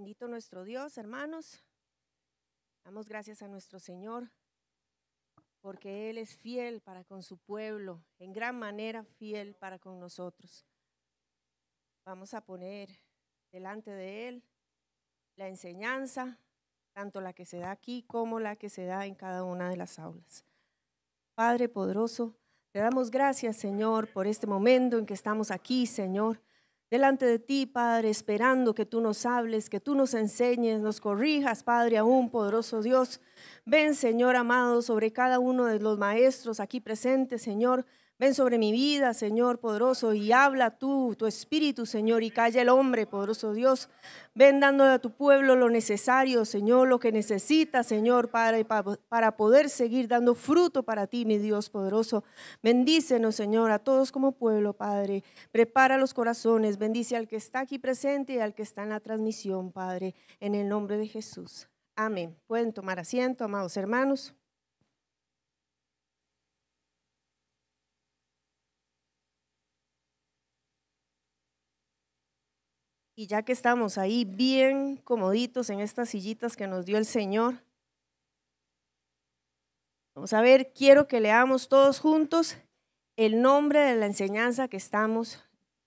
Bendito nuestro Dios, hermanos. Damos gracias a nuestro Señor porque Él es fiel para con su pueblo, en gran manera fiel para con nosotros. Vamos a poner delante de Él la enseñanza, tanto la que se da aquí como la que se da en cada una de las aulas. Padre poderoso, te damos gracias, Señor, por este momento en que estamos aquí, Señor, delante de ti, Padre, esperando que tú nos hables, que tú nos enseñes, nos corrijas, Padre, aún poderoso Dios. Ven, Señor amado, sobre cada uno de los maestros aquí presentes, Señor. Ven sobre mi vida, Señor poderoso, y habla tú, tu espíritu, Señor, y calla el hombre, poderoso Dios. Ven dándole a tu pueblo lo necesario, Señor, lo que necesita, Señor, para poder seguir dando fruto para ti, mi Dios poderoso. Bendícenos, Señor, a todos como pueblo, Padre. Prepara los corazones, bendice al que está aquí presente y al que está en la transmisión, Padre, en el nombre de Jesús. Amén. Pueden tomar asiento, amados hermanos. Y ya que estamos ahí bien comoditos en estas sillitas que nos dio el Señor, vamos a ver, quiero que leamos todos juntos el nombre de la enseñanza que estamos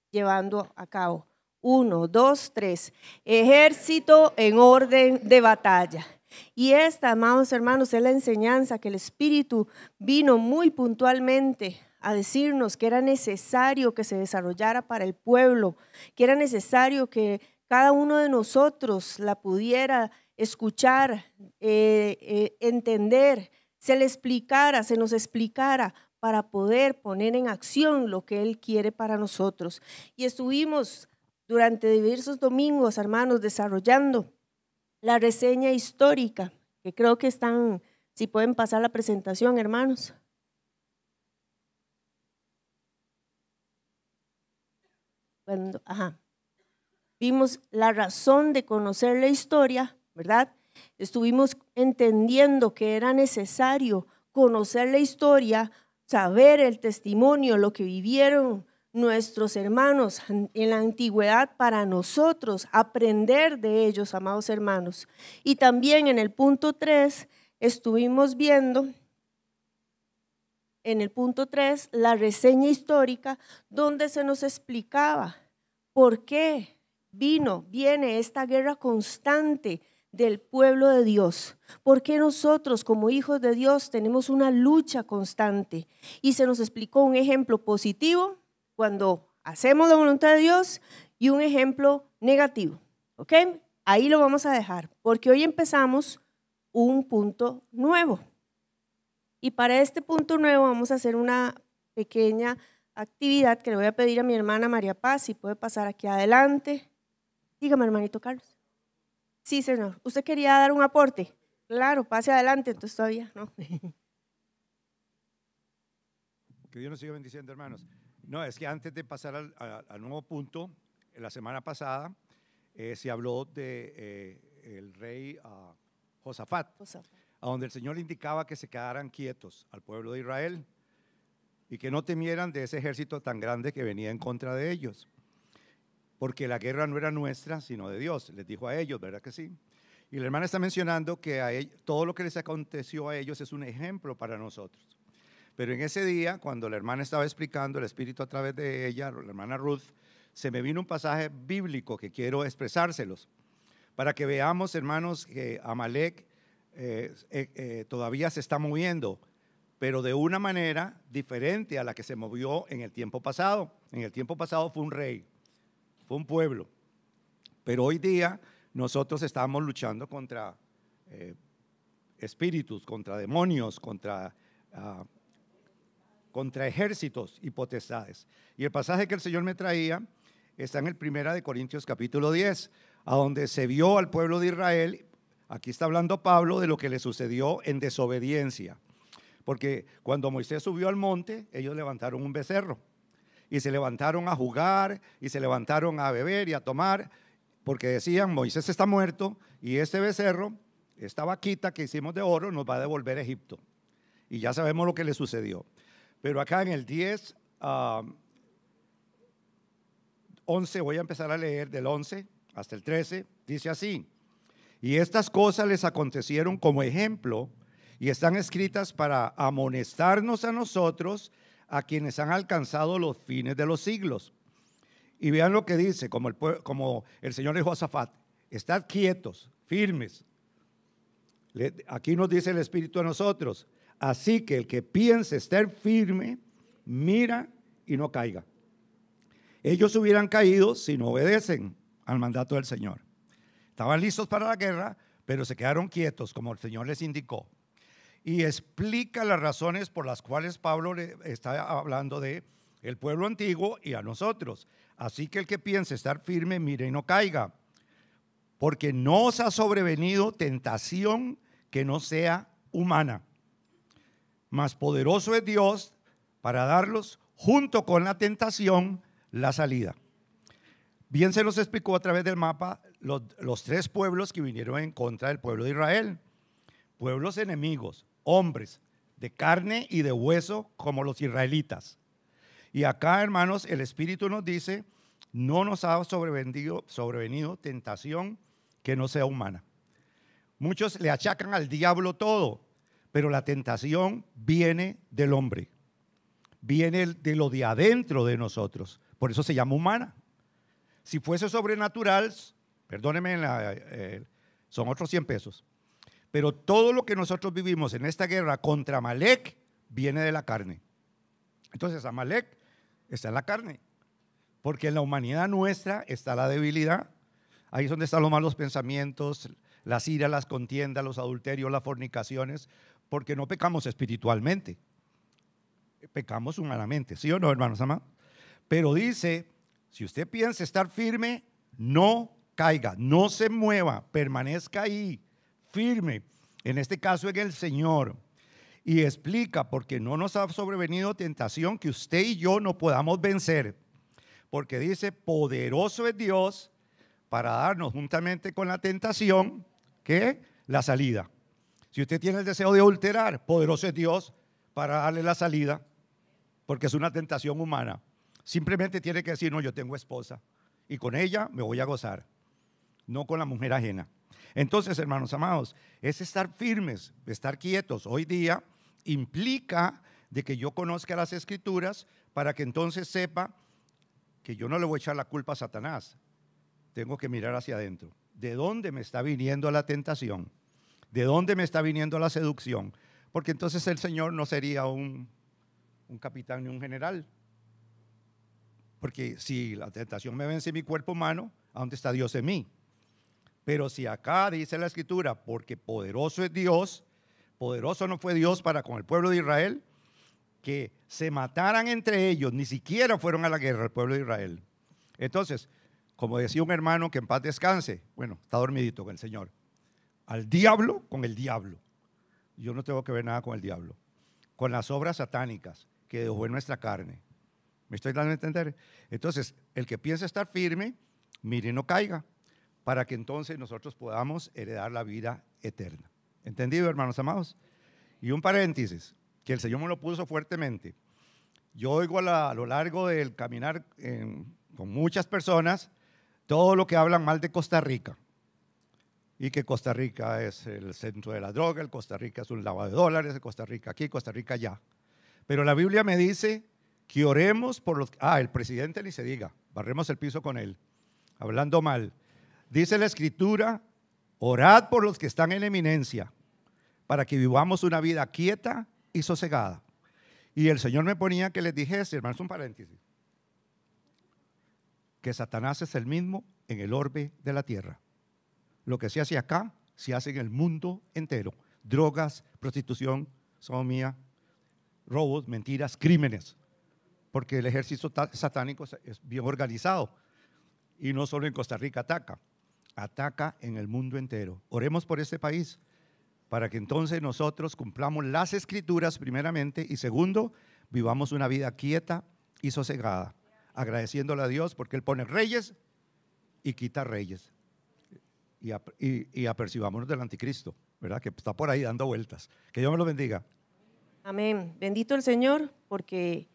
llevando a cabo. 1, 2, 3. Ejército en orden de batalla. Y esta, amados hermanos, es la enseñanza que el Espíritu vino muy puntualmente a decirnos que era necesario que se desarrollara para el pueblo, que era necesario que cada uno de nosotros la pudiera escuchar, entender, se le explicara, se nos explicara para poder poner en acción lo que Él quiere para nosotros. Y estuvimos durante diversos domingos, hermanos, desarrollando la reseña histórica, que creo que están, si pueden pasar la presentación, hermanos. Vimos la razón de conocer la historia, ¿verdad? Estuvimos entendiendo que era necesario conocer la historia, saber el testimonio, lo que vivieron nuestros hermanos en la antigüedad para nosotros, aprender de ellos, amados hermanos. Y también en el punto 3 estuvimos viendo, en el punto 3, la reseña histórica donde se nos explicaba por qué viene esta guerra constante del pueblo de Dios. ¿Por qué nosotros como hijos de Dios tenemos una lucha constante? Y se nos explicó un ejemplo positivo cuando hacemos la voluntad de Dios y un ejemplo negativo. ¿Ok? Ahí lo vamos a dejar porque hoy empezamos un punto nuevo. Y para este punto nuevo vamos a hacer una pequeña actividad que le voy a pedir a mi hermana María Paz, si puede pasar aquí adelante. Dígame, hermanito Carlos. Sí, señor. ¿Usted quería dar un aporte? Claro, pase adelante, entonces todavía no. Que Dios nos siga bendiciendo, hermanos. No, es que antes de pasar al nuevo punto, la semana pasada se habló de el rey Josafat, a donde el Señor le indicaba que se quedaran quietos al pueblo de Israel y que no temieran de ese ejército tan grande que venía en contra de ellos, porque la guerra no era nuestra, sino de Dios. Les dijo a ellos, ¿verdad que sí? Y la hermana está mencionando que todo lo que les aconteció a ellos es un ejemplo para nosotros. Pero en ese día, cuando la hermana estaba explicando el Espíritu a través de ella, la hermana Ruth, se me vino un pasaje bíblico que quiero expresárselos, para que veamos, hermanos, que Amalek todavía se está moviendo, pero de una manera diferente a la que se movió en el tiempo pasado. En el tiempo pasado fue un rey, fue un pueblo, pero hoy día nosotros estamos luchando contra espíritus, contra demonios, contra ejércitos y potestades. Y el pasaje que el Señor me traía está en el 1 Corintios capítulo 10, a donde se vio al pueblo de Israel. Aquí está hablando Pablo de lo que le sucedió en desobediencia, porque cuando Moisés subió al monte, ellos levantaron un becerro y se levantaron a jugar y se levantaron a beber y a tomar, porque decían, Moisés está muerto y este becerro, esta vaquita que hicimos de oro, nos va a devolver a Egipto. Y ya sabemos lo que le sucedió. Pero acá en el 10, 11, voy a empezar a leer del 11 hasta el 13, dice así: y estas cosas les acontecieron como ejemplo y están escritas para amonestarnos a nosotros, a quienes han alcanzado los fines de los siglos. Y vean lo que dice, como el Señor de Josafat: estad quietos, firmes. Aquí nos dice el Espíritu a nosotros: así que el que piense estar firme, mira y no caiga. Ellos hubieran caído si no obedecen al mandato del Señor. Estaban listos para la guerra, pero se quedaron quietos como el Señor les indicó. Y explica las razones por las cuales Pablo le está hablando de el pueblo antiguo y a nosotros. Así que el que piense estar firme, mire y no caiga, porque no os ha sobrevenido tentación que no sea humana, mas poderoso es Dios para darlos junto con la tentación la salida. Bien se nos explicó a través del mapa los tres pueblos que vinieron en contra del pueblo de Israel. Pueblos enemigos, hombres de carne y de hueso como los israelitas. Y acá, hermanos, el Espíritu nos dice: no nos ha sobrevenido tentación que no sea humana. Muchos le achacan al diablo todo, pero la tentación viene del hombre, viene de lo de adentro de nosotros. Por eso se llama humana. Si fuese sobrenatural, perdónenme, son otros 100 pesos. Pero todo lo que nosotros vivimos en esta guerra contra Amalek viene de la carne. Entonces Amalek está en la carne, porque en la humanidad nuestra está la debilidad. Ahí es donde están los malos pensamientos, las iras, las contiendas, los adulterios, las fornicaciones, porque no pecamos espiritualmente, pecamos humanamente, ¿sí o no, hermanos amados? Pero dice: si usted piensa estar firme, no caiga, no se mueva, permanezca ahí, firme, en este caso en el Señor. Y explica: porque no nos ha sobrevenido tentación que usted y yo no podamos vencer. Porque dice: poderoso es Dios para darnos juntamente con la tentación, ¿qué? La salida. Si usted tiene el deseo de adulterar, poderoso es Dios para darle la salida, porque es una tentación humana. Simplemente tiene que decir: no, yo tengo esposa y con ella me voy a gozar, no con la mujer ajena. Entonces, hermanos amados, es estar firmes, estar quietos. Hoy día implica de que yo conozca las Escrituras para que entonces sepa que yo no le voy a echar la culpa a Satanás. Tengo que mirar hacia adentro. ¿De dónde me está viniendo la tentación? ¿De dónde me está viniendo la seducción? Porque entonces el Señor no sería un capitán ni un general. Porque si la tentación me vence mi cuerpo humano, ¿a dónde está Dios en mí? Pero si acá dice la Escritura: porque poderoso es Dios, poderoso no fue Dios para con el pueblo de Israel, que se mataran entre ellos, ni siquiera fueron a la guerra el pueblo de Israel. Entonces, como decía un hermano, que en paz descanse, bueno, está dormidito con el Señor, al diablo con el diablo. Yo no tengo que ver nada con el diablo, con las obras satánicas que dejó en nuestra carne. ¿Me estoy dando a entender? Entonces, el que piensa estar firme, mire y no caiga, para que entonces nosotros podamos heredar la vida eterna. ¿Entendido, hermanos amados? Y un paréntesis, que el Señor me lo puso fuertemente. Yo oigo a lo largo del caminar con muchas personas todo lo que hablan mal de Costa Rica. Y que Costa Rica es el centro de la droga, el Costa Rica es un lavado de dólares, el Costa Rica aquí, Costa Rica allá. Pero la Biblia me dice que oremos por los... el presidente ni se diga, barremos el piso con él, hablando mal. Dice la Escritura: orad por los que están en eminencia, para que vivamos una vida quieta y sosegada. Y el Señor me ponía que les dijese, hermanos, un paréntesis, que Satanás es el mismo en el orbe de la tierra. Lo que se hace acá, se hace en el mundo entero. Drogas, prostitución, sodomía, robos, mentiras, crímenes. Porque el ejército satánico es bien organizado. Y no solo en Costa Rica ataca en el mundo entero. Oremos por este país, para que entonces nosotros cumplamos las Escrituras primeramente, y segundo, vivamos una vida quieta y sosegada, agradeciéndole a Dios porque Él pone reyes y quita reyes. Y apercibámonos del anticristo, ¿verdad? Que está por ahí dando vueltas. Que Dios me lo bendiga. Amén. Bendito el Señor, porque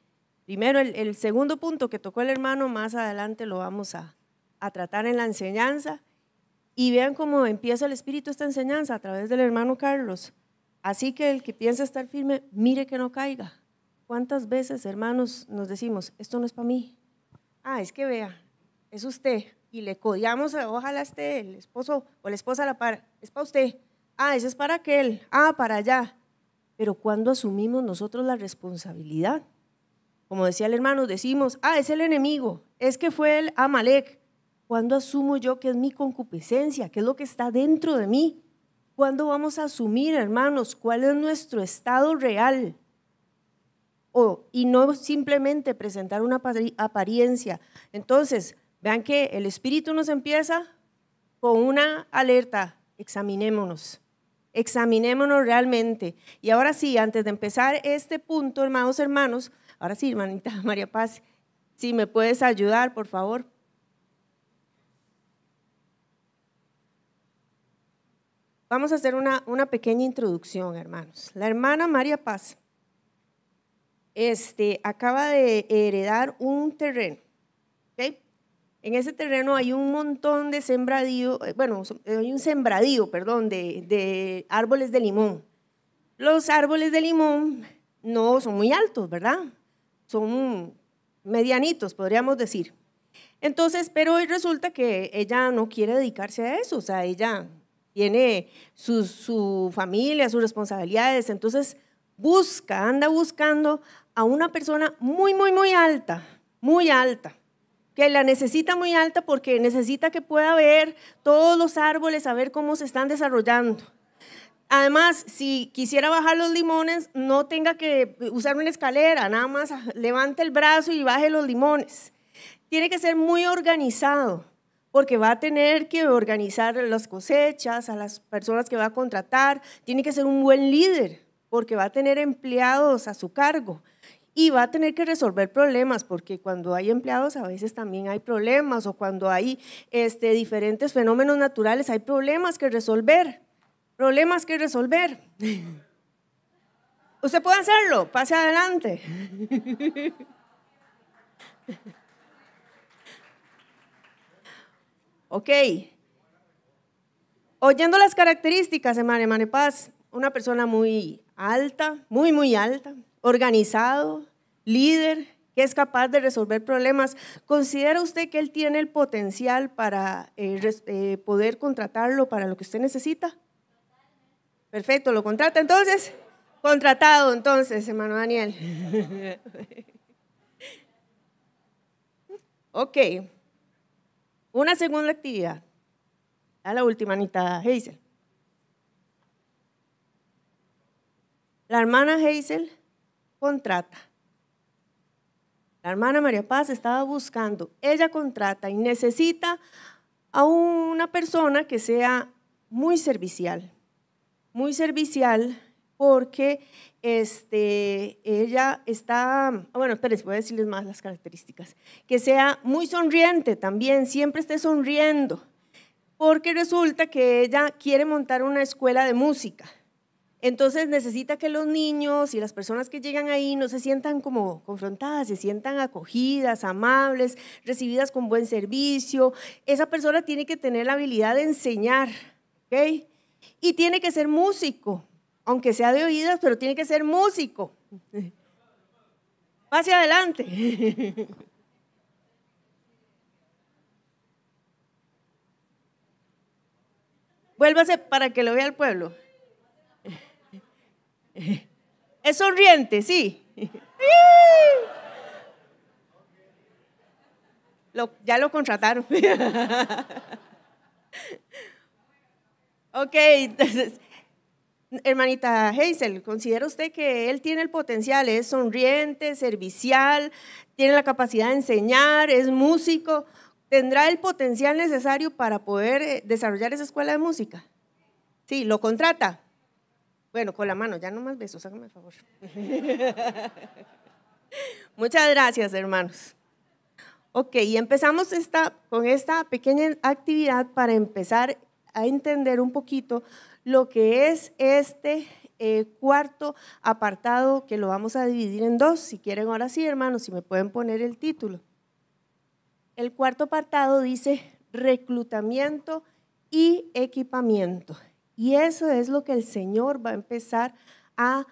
primero el segundo punto que tocó el hermano, más adelante lo vamos a a tratar en la enseñanza. Y vean cómo empieza el Espíritu esta enseñanza a través del hermano Carlos. Así que el que piensa estar firme, mire que no caiga. ¿Cuántas veces, hermanos, nos decimos, esto no es para mí? Ah, es que vea, es usted. Y le codiamos, ojalá esté el esposo o la esposa a la par, es para usted. Ah, ese es para aquel. Ah, para allá. Pero ¿cuándo asumimos nosotros la responsabilidad? Como decía el hermano, decimos, ah, es el enemigo, es que fue el Amalek. ¿Cuándo asumo yo que es mi concupiscencia? ¿Qué es lo que está dentro de mí? ¿Cuándo vamos a asumir, hermanos, cuál es nuestro estado real? Y no simplemente presentar una apariencia. Entonces, vean que el Espíritu nos empieza con una alerta, examinémonos realmente. Y ahora sí, antes de empezar este punto, hermanos, ahora sí, hermanita María Paz, si me puedes ayudar, por favor. Vamos a hacer una pequeña introducción, hermanos. La hermana María Paz acaba de heredar un terreno, ¿ok? En ese terreno hay un montón de sembradío, hay un sembradío, de árboles de limón. Los árboles de limón no son muy altos, ¿verdad? Son medianitos, podríamos decir. Entonces, pero hoy resulta que ella no quiere dedicarse a eso, o sea, ella tiene su familia, sus responsabilidades, entonces anda buscando a una persona muy alta, que la necesita muy alta porque necesita que pueda ver todos los árboles, a ver cómo se están desarrollando. Además, si quisiera bajar los limones, no tenga que usar una escalera, nada más levante el brazo y baje los limones. Tiene que ser muy organizado, porque va a tener que organizar las cosechas, a las personas que va a contratar. Tiene que ser un buen líder, porque va a tener empleados a su cargo. Y va a tener que resolver problemas, porque cuando hay empleados a veces también hay problemas, o cuando hay diferentes fenómenos naturales, hay problemas que resolver. Usted puede hacerlo, pase adelante. Ok. Oyendo las características de María Paz, una persona muy alta, muy alta, organizado, líder, que es capaz de resolver problemas. ¿Considera usted que él tiene el potencial para poder contratarlo para lo que usted necesita? Perfecto, ¿lo contrata entonces? Contratado entonces, hermano Daniel. Ok. Una segunda actividad. A la última, Anita Hazel. La hermana Hazel contrata. La hermana María Paz estaba buscando, ella contrata y necesita a una persona que sea muy servicial porque ella está, espérense, voy a decirles más las características, que sea muy sonriente también, siempre esté sonriendo, porque resulta que ella quiere montar una escuela de música. Entonces necesita que los niños y las personas que llegan ahí no se sientan como confrontadas, se sientan acogidas, amables, recibidas con buen servicio. Esa persona tiene que tener la habilidad de enseñar, ¿ok? Y tiene que ser músico, aunque sea de oídas, pero tiene que ser músico. Pase adelante. Vuélvase para que lo vea el pueblo. Es sonriente, sí. Ya lo contrataron. Ok, entonces, hermanita Hazel, ¿considera usted que él tiene el potencial? Es sonriente, servicial, tiene la capacidad de enseñar, es músico. ¿Tendrá el potencial necesario para poder desarrollar esa escuela de música? Sí, ¿lo contrata? Bueno, con la mano, ya no más besos, hágame el favor. Muchas gracias, hermanos. Ok, y empezamos con esta pequeña actividad para empezar a entender un poquito lo que es este cuarto apartado, que lo vamos a dividir en dos. Si quieren, ahora sí, hermanos, si me pueden poner el título. El cuarto apartado dice reclutamiento y equipamiento. Y eso es lo que el Señor va a empezar a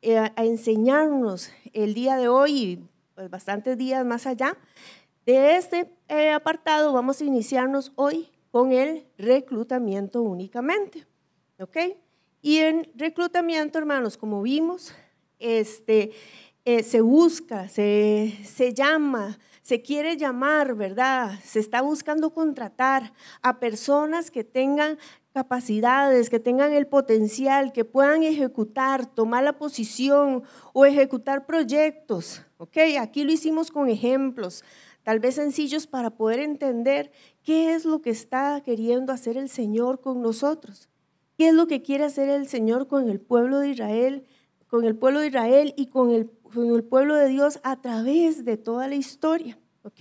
enseñarnos el día de hoy y pues, bastantes días más allá. De este apartado vamos a iniciarnos hoy con el reclutamiento únicamente, ¿ok? Y en reclutamiento, hermanos, como vimos, se busca, se llama, se quiere llamar, ¿verdad? Se está buscando contratar a personas que tengan capacidades, que tengan el potencial, que puedan ejecutar, tomar la posición o ejecutar proyectos, ¿ok? Aquí lo hicimos con ejemplos, tal vez sencillos para poder entender qué es lo que está queriendo hacer el Señor con nosotros, qué es lo que quiere hacer el Señor con el pueblo de Israel, y con el pueblo de Dios a través de toda la historia, ¿ok?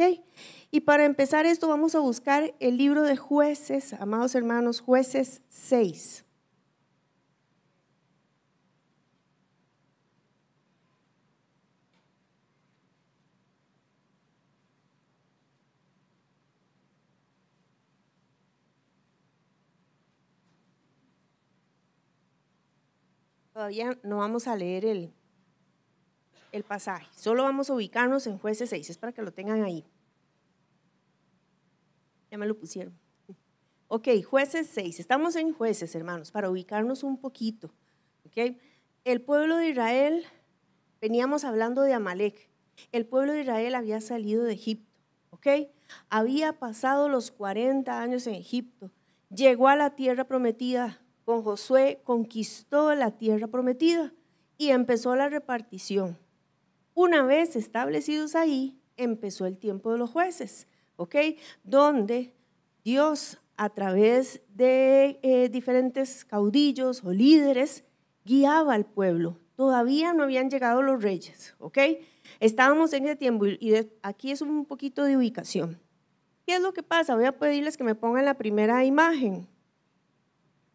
Y para empezar esto vamos a buscar el libro de Jueces, amados hermanos, Jueces 6. Todavía no vamos a leer el pasaje, solo vamos a ubicarnos en Jueces 6, es para que lo tengan ahí. Ya me lo pusieron. Ok, Jueces 6, estamos en Jueces, hermanos, para ubicarnos un poquito. Okay. El pueblo de Israel, veníamos hablando de Amalek, el pueblo de Israel había salido de Egipto, ok, había pasado los 40 años en Egipto, llegó a la tierra prometida, con Josué conquistó la tierra prometida y empezó la repartición. Una vez establecidos ahí, empezó el tiempo de los jueces, ok, donde Dios a través de diferentes caudillos o líderes guiaba al pueblo. Todavía no habían llegado los reyes, ¿ok? Estábamos en ese tiempo y aquí es un poquito de ubicación. ¿Qué es lo que pasa? Voy a pedirles que me pongan la primera imagen,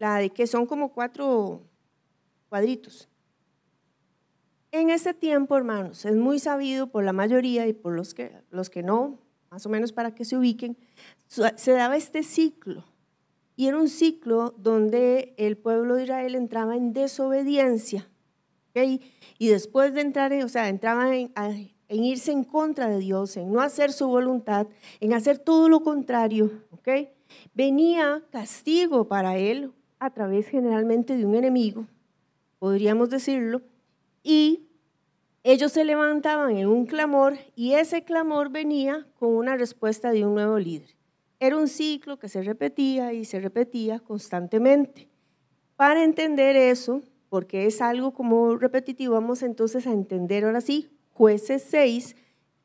la de que son como 4 cuadritos. En ese tiempo, hermanos, es muy sabido por la mayoría y por los que no, más o menos para que se ubiquen, se daba este ciclo. Y era un ciclo donde el pueblo de Israel entraba en desobediencia, ¿okay? Y después de entrar, entraba en irse en contra de Dios, en no hacer su voluntad, en hacer todo lo contrario, ¿okay? Venía castigo para él a través generalmente de un enemigo, podríamos decirlo, y ellos se levantaban en un clamor y ese clamor venía con una respuesta de un nuevo líder. Era un ciclo que se repetía y se repetía constantemente. Para entender eso, porque es algo como repetitivo, vamos entonces a entender ahora sí, Jueces 6,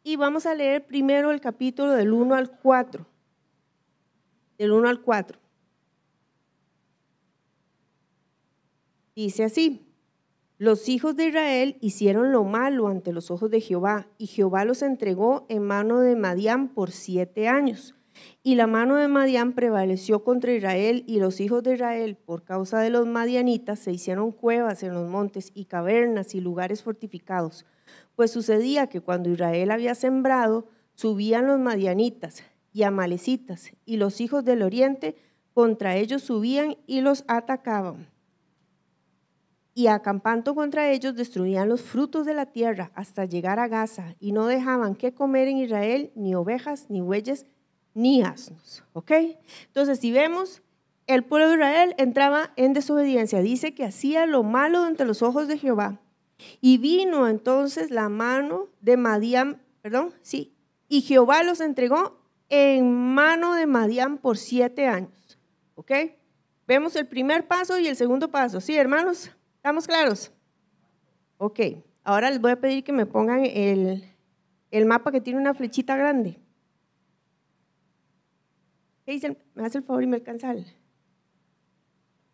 y vamos a leer primero el capítulo del 1 al 4. Del 1 al 4. Dice así: los hijos de Israel hicieron lo malo ante los ojos de Jehová, y Jehová los entregó en mano de Madián por 7 años. Y la mano de Madián prevaleció contra Israel, y los hijos de Israel, por causa de los madianitas, se hicieron cuevas en los montes y cavernas y lugares fortificados. Pues sucedía que cuando Israel había sembrado, subían los madianitas y amalecitas, y los hijos del oriente contra ellos subían y los atacaban. Y acampando contra ellos destruían los frutos de la tierra hasta llegar a Gaza, y no dejaban que comer en Israel ni ovejas, ni bueyes, ni asnos, ¿ok? Entonces, si vemos, el pueblo de Israel entraba en desobediencia, dice que hacía lo malo ante los ojos de Jehová, y vino entonces la mano de Madián, y Jehová los entregó en mano de Madián por 7 años, ¿ok? Vemos el primer paso y el segundo paso, ¿sí, hermanos? ¿Estamos claros? Ok, ahora les voy a pedir que me pongan el mapa que tiene una flechita grande. ¿Qué dicen? ¿Me hace el favor y me alcanza?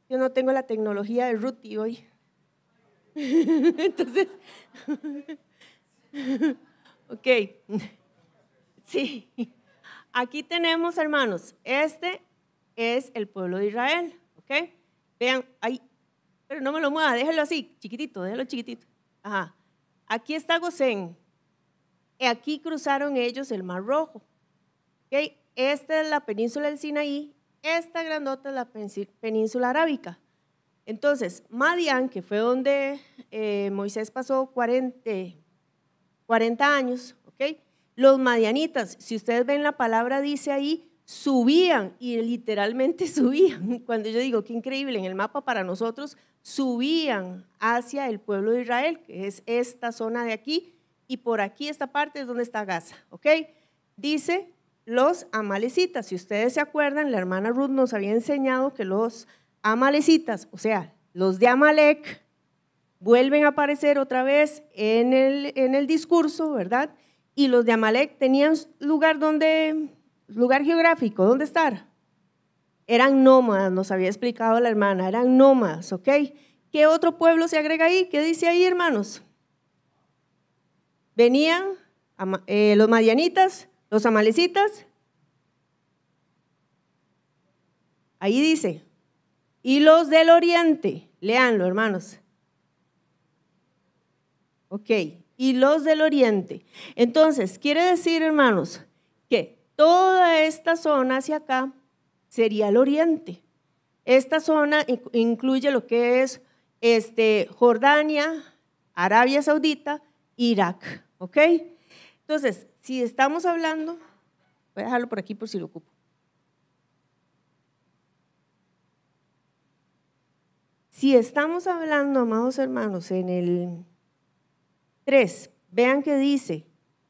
Yo no tengo la tecnología de Ruti hoy. Entonces, ok, sí. Aquí tenemos, hermanos, este es el pueblo de Israel, ¿ok? Vean, ahí, pero no me lo mueva, déjalo así, chiquitito, déjalo chiquitito. Ajá. Aquí está Gosén. Aquí cruzaron ellos el Mar Rojo. ¿Okay? esta es la península del Sinaí, esta grandota es la península arábica. Entonces, Madián, que fue donde Moisés pasó 40 años, ¿ok? Los madianitas, si ustedes ven la palabra dice ahí, subían y literalmente subían. Cuando yo digo, qué increíble, en el mapa para nosotros, subían hacia el pueblo de Israel, que es esta zona de aquí, y por aquí esta parte es donde está Gaza, ¿ok? Dice los amalecitas, si ustedes se acuerdan, la hermana Ruth nos había enseñado que los amalecitas, o sea, los de Amalek, vuelven a aparecer otra vez en el discurso, ¿verdad? Y los de Amalek tenían lugar geográfico, ¿dónde estar? Eran nómadas, nos había explicado la hermana, eran nómadas, ¿ok? ¿Qué otro pueblo se agrega ahí? ¿Qué dice ahí, hermanos? Venían los madianitas, los amalecitas. Ahí dice, y los del oriente, léanlo, hermanos. Ok, y los del oriente. Entonces, quiere decir, hermanos, que toda esta zona hacia acá sería el oriente. Esta zona incluye lo que es Jordania, Arabia Saudita, Irak, ¿ok? Entonces, si estamos hablando, voy a dejarlo por aquí por si lo ocupo. Si estamos hablando, amados hermanos, en el 3, vean que dice,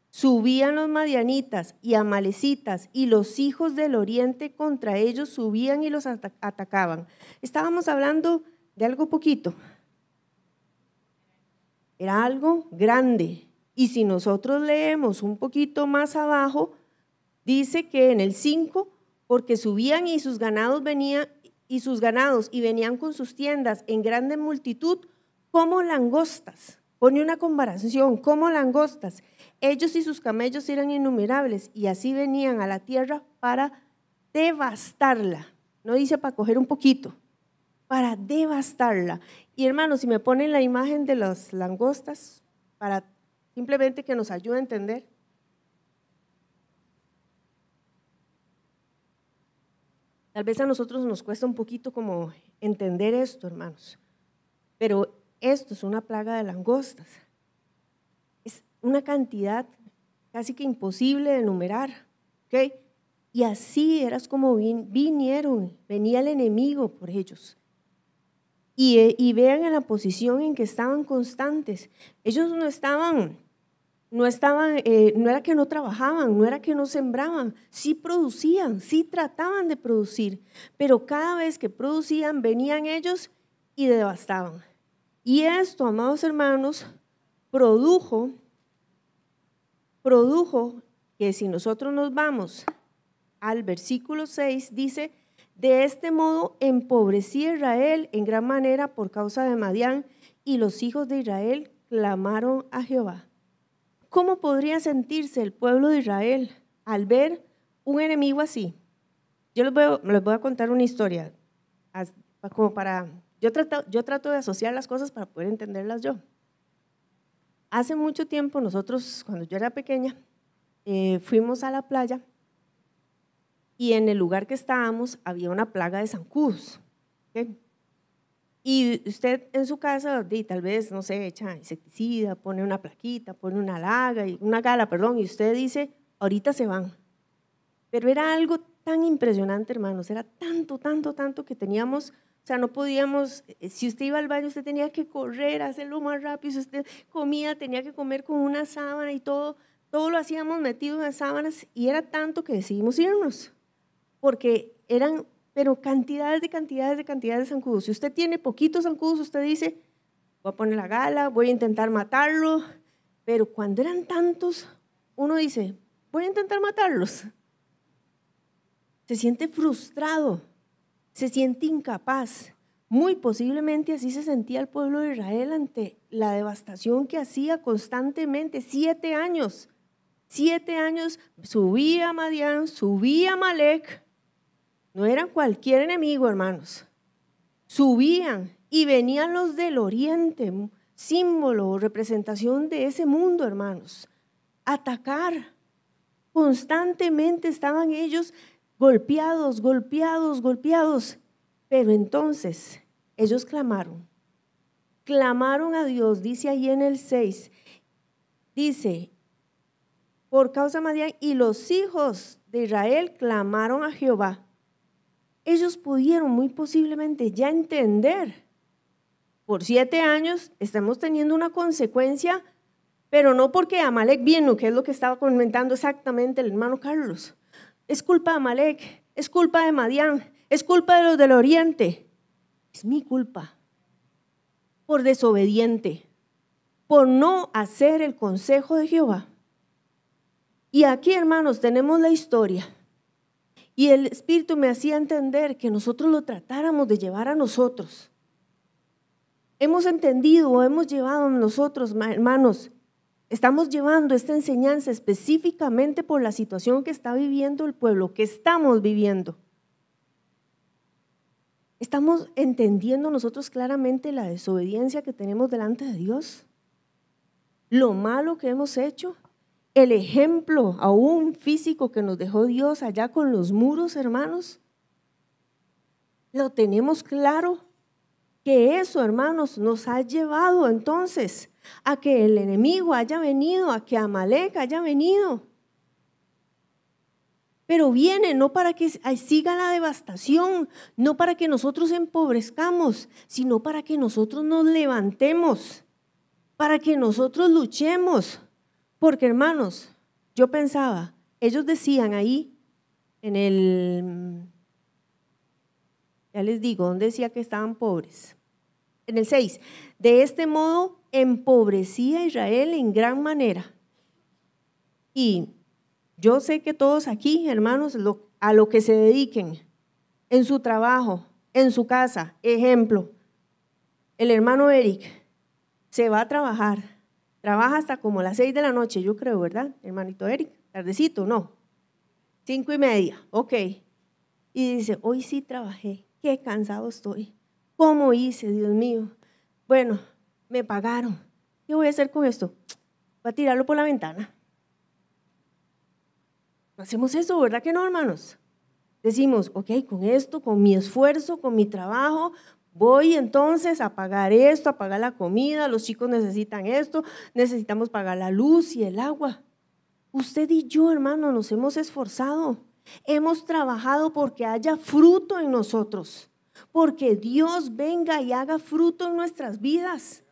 subían los madianitas y amalecitas y los hijos del oriente contra ellos subían y los atacaban. Estábamos hablando de algo poquito, era algo grande. Y si nosotros leemos un poquito más abajo, dice que en el 5, porque subían y sus ganados venían y venían con sus tiendas en grande multitud como langostas. Pone una comparación, como langostas. Ellos y sus camellos eran innumerables y así venían a la tierra para devastarla. No dice para coger un poquito, para devastarla. Y hermanos, si me ponen la imagen de las langostas, para simplemente que nos ayude a entender. Tal vez a nosotros nos cuesta un poquito como entender esto, hermanos, pero esto es una plaga de langostas. Es una cantidad casi que imposible de enumerar, ¿ok? Y así eras como venía el enemigo por ellos. Y vean en la posición en que estaban constantes. Ellos no era que no trabajaban, no era que no sembraban, sí producían, sí trataban de producir, pero cada vez que producían venían ellos y devastaban. Y esto, amados hermanos, produjo que si nosotros nos vamos al versículo 6, dice, de este modo empobrecía Israel en gran manera por causa de Madián y los hijos de Israel clamaron a Jehová. ¿Cómo podría sentirse el pueblo de Israel al ver un enemigo así? Yo les voy a contar una historia, como yo trato de asociar las cosas para poder entenderlas yo. Hace mucho tiempo nosotros, cuando yo era pequeña, fuimos a la playa y en el lugar que estábamos había una plaga de zancudos, ¿okay? Y usted en su casa, tal vez, no sé, echa insecticida, pone una plaquita, pone una gala, y usted dice, ahorita se van. Pero era algo tan impresionante, hermanos, era tanto que teníamos, o sea, no podíamos, si usted iba al baño, usted tenía que correr, hacerlo más rápido, si usted comía, tenía que comer con una sábana y todo lo hacíamos metido en las sábanas y era tanto que decidimos irnos, porque eran pero cantidades de zancudos. Si usted tiene poquitos zancudos, usted dice, voy a poner la gala, voy a intentar matarlo, pero cuando eran tantos, uno dice, voy a intentar matarlos. Se siente frustrado, se siente incapaz. Muy posiblemente así se sentía el pueblo de Israel ante la devastación que hacía constantemente, 7 años. 7 años, subía Madián, subía Amalek. No eran cualquier enemigo, hermanos. Subían y venían los del oriente, símbolo o representación de ese mundo, hermanos, atacar Constantemente estaban ellos golpeados, golpeados, golpeados. Pero entonces ellos clamaron a Dios, dice ahí en el 6, dice, por causa de Madián, y los hijos de Israel clamaron a Jehová. Ellos pudieron muy posiblemente ya entender, por 7 años estamos teniendo una consecuencia, pero no porque Amalek vino, que es lo que estaba comentando exactamente el hermano Carlos. Es culpa de Amalek, es culpa de Madián, es culpa de los del oriente. Es mi culpa, por desobediente, por no hacer el consejo de Jehová. Y aquí, hermanos, tenemos la historia. Y el Espíritu me hacía entender que nosotros lo tratáramos de llevar a nosotros. Hemos entendido o hemos llevado nosotros, hermanos, estamos llevando esta enseñanza específicamente por la situación que está viviendo el pueblo, que estamos viviendo. ¿Estamos entendiendo nosotros claramente la desobediencia que tenemos delante de Dios? Lo malo que hemos hecho, el ejemplo aún físico que nos dejó Dios allá con los muros, hermanos. ¿Lo tenemos claro? Que eso, hermanos, nos ha llevado entonces a que el enemigo haya venido, a que Amalek haya venido. Pero viene no para que siga la devastación, no para que nosotros empobrezcamos, sino para que nosotros nos levantemos, para que nosotros luchemos. Porque, hermanos, yo pensaba, ellos decían ahí en el, ya les digo, ¿dónde decía que estaban pobres? En el 6, de este modo empobrecía a Israel en gran manera. Y yo sé que todos aquí, hermanos, a lo que se dediquen, en su trabajo, en su casa, ejemplo, el hermano Eric se va a trabajar, trabaja hasta como las 6 de la noche, yo creo, ¿verdad, hermanito Eric? Tardecito, no, 5:30, ok. Y dice, hoy sí trabajé, qué cansado estoy, ¿cómo hice, Dios mío? Bueno, me pagaron, ¿qué voy a hacer con esto? Voy a tirarlo por la ventana. Hacemos eso, ¿verdad que no, hermanos? Decimos, ok, con esto, con mi esfuerzo, con mi trabajo, voy entonces a pagar esto, a pagar la comida, los chicos necesitan esto, necesitamos pagar la luz y el agua. Usted y yo, hermano, nos hemos esforzado, hemos trabajado porque haya fruto en nosotros, porque Dios venga y haga fruto en nuestras vidas.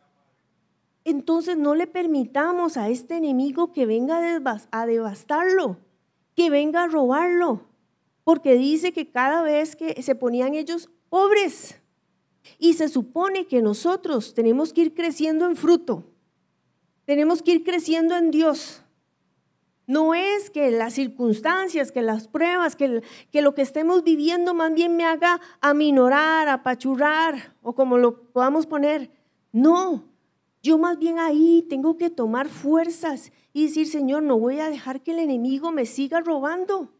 Entonces no le permitamos a este enemigo que venga a devastarlo, que venga a robarlo, porque dice que cada vez que se ponían ellos pobres, y se supone que nosotros tenemos que ir creciendo en fruto, tenemos que ir creciendo en Dios. No es que las circunstancias, que las pruebas, que lo que estemos viviendo más bien me haga aminorar, apachurrar o como lo podamos poner. No, yo más bien ahí tengo que tomar fuerzas y decir, Señor, no voy a dejar que el enemigo me siga robando.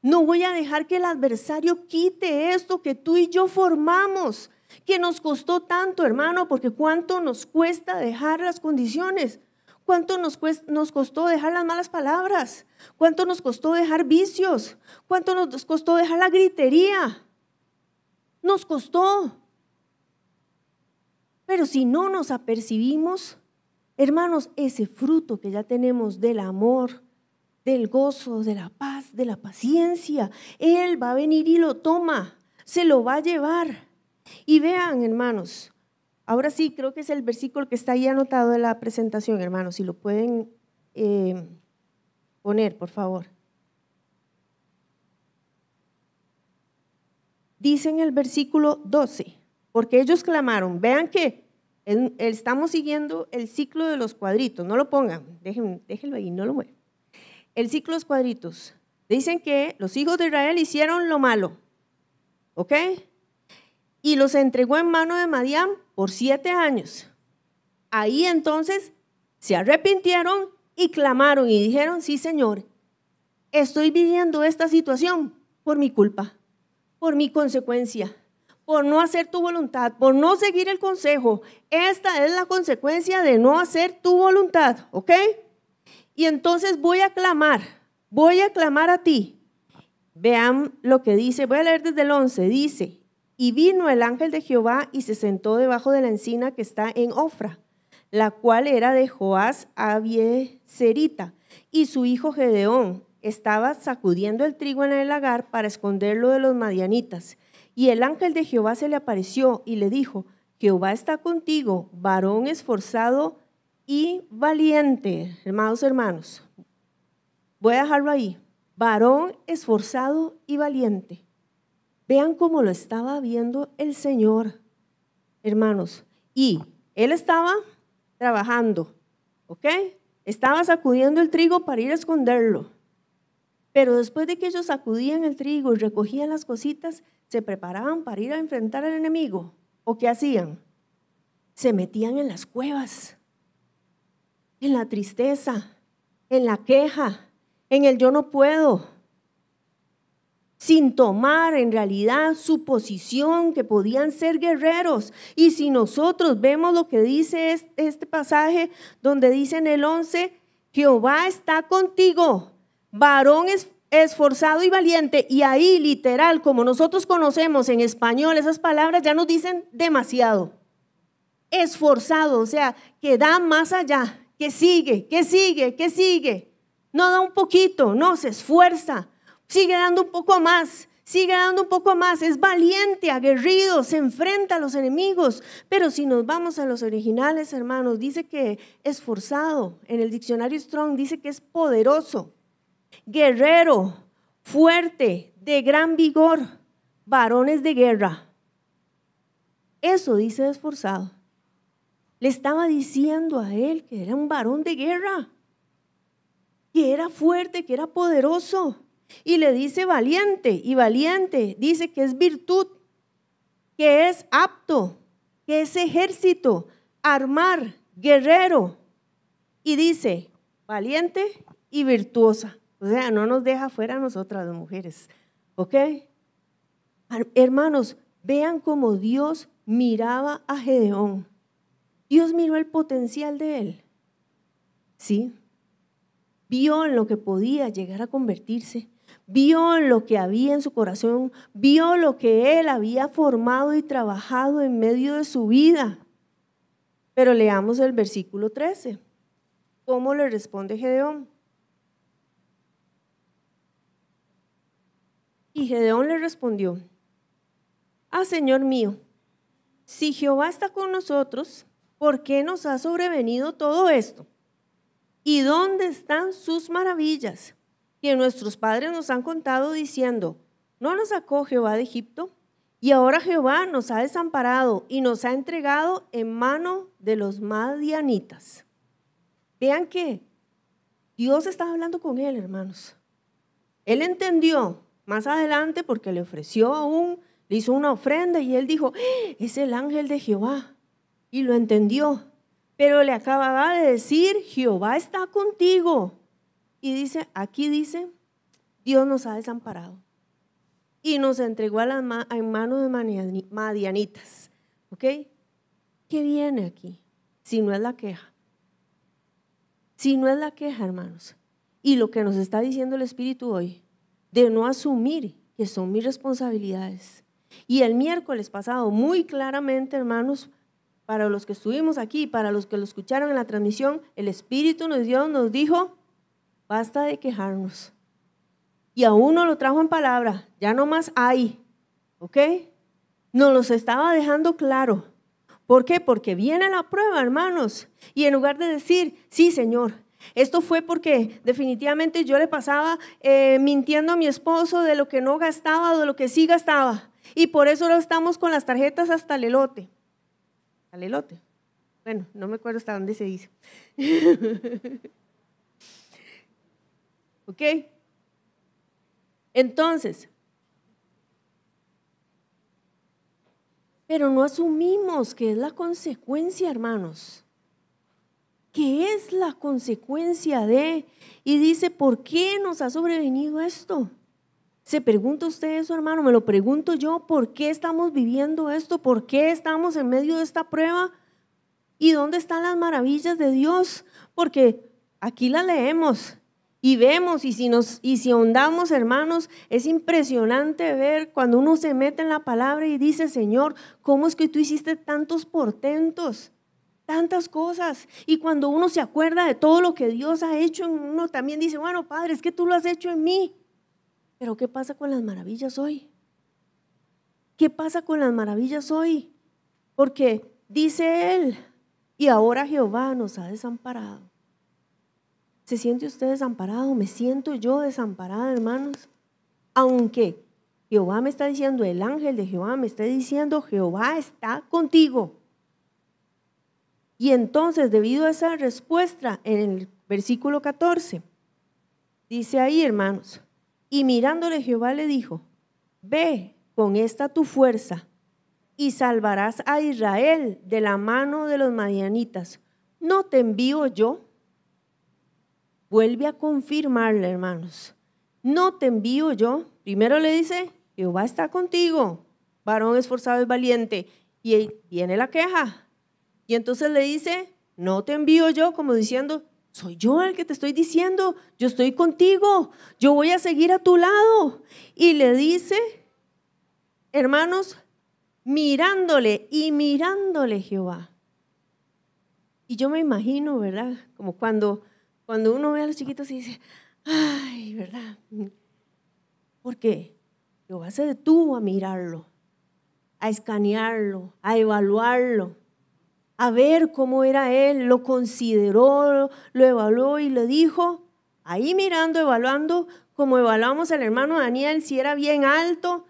No voy a dejar que el adversario quite esto que tú y yo formamos, que nos costó tanto, hermano, porque cuánto nos cuesta dejar las condiciones, cuánto nos costó dejar las malas palabras, cuánto nos costó dejar vicios, cuánto nos costó dejar la gritería. Nos costó. Pero si no nos apercibimos, hermanos, ese fruto que ya tenemos del amor, del gozo, de la paz, de la paciencia, Él va a venir y lo toma, se lo va a llevar. Y vean, hermanos, ahora sí creo que es el versículo que está ahí anotado de la presentación, hermanos, si lo pueden poner, por favor. Dice en el versículo 12, porque ellos clamaron, vean que estamos siguiendo el ciclo de los cuadritos, no lo pongan, déjenlo ahí, no lo muevan. El ciclo de los cuadritos, dicen que los hijos de Israel hicieron lo malo, ¿ok? Y los entregó en mano de Madián por 7 años. Ahí entonces se arrepintieron y clamaron y dijeron, sí, Señor, estoy viviendo esta situación por mi culpa, por mi consecuencia, por no hacer tu voluntad, por no seguir el consejo. Esta es la consecuencia de no hacer tu voluntad, ¿ok? Y entonces voy a clamar voy a clamar a ti. Vean lo que dice, voy a leer desde el 11, dice, y vino el ángel de Jehová y se sentó debajo de la encina que está en Ofra, la cual era de Joás Abieserita, y su hijo Gedeón estaba sacudiendo el trigo en el lagar para esconderlo de los madianitas. Y el ángel de Jehová se le apareció y le dijo, Jehová está contigo, varón esforzado y valiente. Hermanos, voy a dejarlo ahí. Varón esforzado y valiente. Vean cómo lo estaba viendo el Señor, hermanos. Y él estaba trabajando, ¿ok? Estaba sacudiendo el trigo para ir a esconderlo. Pero después de que ellos sacudían el trigo y recogían las cositas, se preparaban para ir a enfrentar al enemigo. ¿O qué hacían? Se metían en las cuevas, en la tristeza, en la queja, en el yo no puedo, sin tomar en realidad su posición, que podían ser guerreros. Y si nosotros vemos lo que dice este pasaje, donde dice en el 11, Jehová está contigo, varón esforzado y valiente, y ahí literal, como nosotros conocemos en español, esas palabras ya nos dicen demasiado. Esforzado, o sea, que da más allá, que sigue, que sigue, que sigue. No da un poquito, no, se esfuerza, sigue dando un poco más, sigue dando un poco más, es valiente, aguerrido, se enfrenta a los enemigos. Pero si nos vamos a los originales, hermanos, dice que esforzado, en el diccionario Strong dice que es poderoso, guerrero, fuerte, de gran vigor, varones de guerra. Eso dice esforzado. Le estaba diciendo a él que era un varón de guerra, que era fuerte, que era poderoso. Y le dice valiente, y valiente dice que es virtud, que es apto, que es ejército, armar, guerrero. Y dice valiente y virtuosa. O sea, no nos deja fuera a nosotras las mujeres, ¿ok? Hermanos, vean cómo Dios miraba a Gedeón. Dios miró el potencial de él, ¿sí? Vio en lo que podía llegar a convertirse, vio en lo que había en su corazón, vio lo que él había formado y trabajado en medio de su vida. Pero leamos el versículo 13. ¿Cómo le responde Gedeón? Y Gedeón le respondió, Señor mío, si Jehová está con nosotros, ¿por qué nos ha sobrevenido todo esto? ¿Y dónde están sus maravillas que nuestros padres nos han contado diciendo, ¿no nos sacó Jehová de Egipto? Y ahora Jehová nos ha desamparado y nos ha entregado en mano de los madianitas. Vean que Dios estaba hablando con él, hermanos. Él entendió más adelante porque le ofreció le hizo una ofrenda y él dijo, es el ángel de Jehová. Y lo entendió. Pero le acababa de decir, Jehová está contigo. Y dice, aquí dice, Dios nos ha desamparado. Y nos entregó en manos de madianitas. ¿Ok? ¿Qué viene aquí? Si no es la queja. Si no es la queja, hermanos. Y lo que nos está diciendo el Espíritu hoy, de no asumir que son mis responsabilidades. Y el miércoles pasado, muy claramente, hermanos, para los que estuvimos aquí, para los que lo escucharon en la transmisión, el Espíritu nos dijo, basta de quejarnos. Y a uno lo trajo en palabra, ya no más hay, ¿ok? Nos los estaba dejando claro. ¿Por qué? Porque viene la prueba, hermanos. Y en lugar de decir, sí, Señor, esto fue porque definitivamente yo le pasaba mintiendo a mi esposo de lo que no gastaba o de lo que sí gastaba. Y por eso ahora estamos con las tarjetas hasta el elote. ¿Al elote? Bueno, no me acuerdo hasta dónde se dice. ¿Ok? Entonces, pero no asumimos que es la consecuencia, hermanos. ¿Qué es la consecuencia de? Y dice, ¿por qué nos ha sobrevenido esto? ¿Se pregunta usted eso, hermano? Me lo pregunto yo, ¿por qué estamos viviendo esto? ¿Por qué estamos en medio de esta prueba? ¿Y dónde están las maravillas de Dios? Porque aquí las leemos Y vemos, y si ahondamos, hermanos, es impresionante ver cuando uno se mete en la palabra y dice, Señor, ¿cómo es que tú hiciste tantos portentos? Tantas cosas. Y cuando uno se acuerda de todo lo que Dios ha hecho en uno, también dice, bueno, Padre, es que tú lo has hecho en mí. Pero ¿qué pasa con las maravillas hoy? ¿Qué pasa con las maravillas hoy? Porque dice Él, y ahora Jehová nos ha desamparado. ¿Se siente usted desamparado? ¿Me siento yo desamparada, hermanos? Aunque Jehová me está diciendo, el ángel de Jehová me está diciendo, Jehová está contigo. Y entonces, debido a esa respuesta, en el versículo 14, dice ahí, hermanos, y mirándole Jehová le dijo, ve con esta tu fuerza y salvarás a Israel de la mano de los madianitas. ¿No te envío yo? Vuelve a confirmarle, hermanos. ¿No te envío yo? Primero le dice, Jehová está contigo, varón esforzado y valiente. Y viene la queja. Y entonces le dice, no te envío yo, como diciendo, soy yo el que te estoy diciendo, yo estoy contigo, yo voy a seguir a tu lado. Y le dice, hermanos, mirándole Jehová. Y yo me imagino, ¿verdad? Como cuando uno ve a los chiquitos y dice, ay, ¿verdad? Porque Jehová se detuvo a mirarlo, a escanearlo, a evaluarlo, a ver cómo era él, lo consideró, lo evaluó y le dijo, ahí mirando, evaluando, como evaluamos al hermano Daniel, si era bien alto,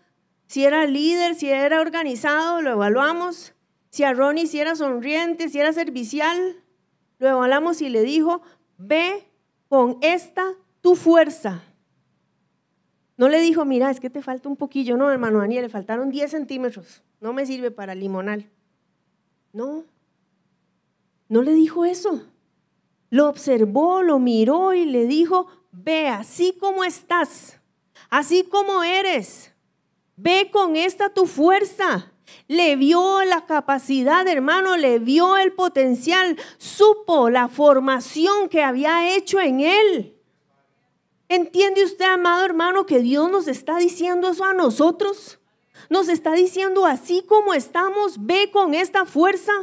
si era líder, si era organizado, lo evaluamos. Si a Ronnie si era sonriente, si era servicial, lo evaluamos y le dijo, ve con esta tu fuerza. No le dijo, mira, es que te falta un poquillo. No, hermano Daniel, le faltaron 10 centímetros. No me sirve para limonal. No le dijo eso. Lo observó, lo miró y le dijo, ve así como estás, así como eres. Ve con esta tu fuerza. Le vio la capacidad, hermano, le vio el potencial, supo la formación que había hecho en él. ¿Entiende usted, amado hermano, que Dios nos está diciendo eso a nosotros? Nos está diciendo así como estamos, ve con esta fuerza.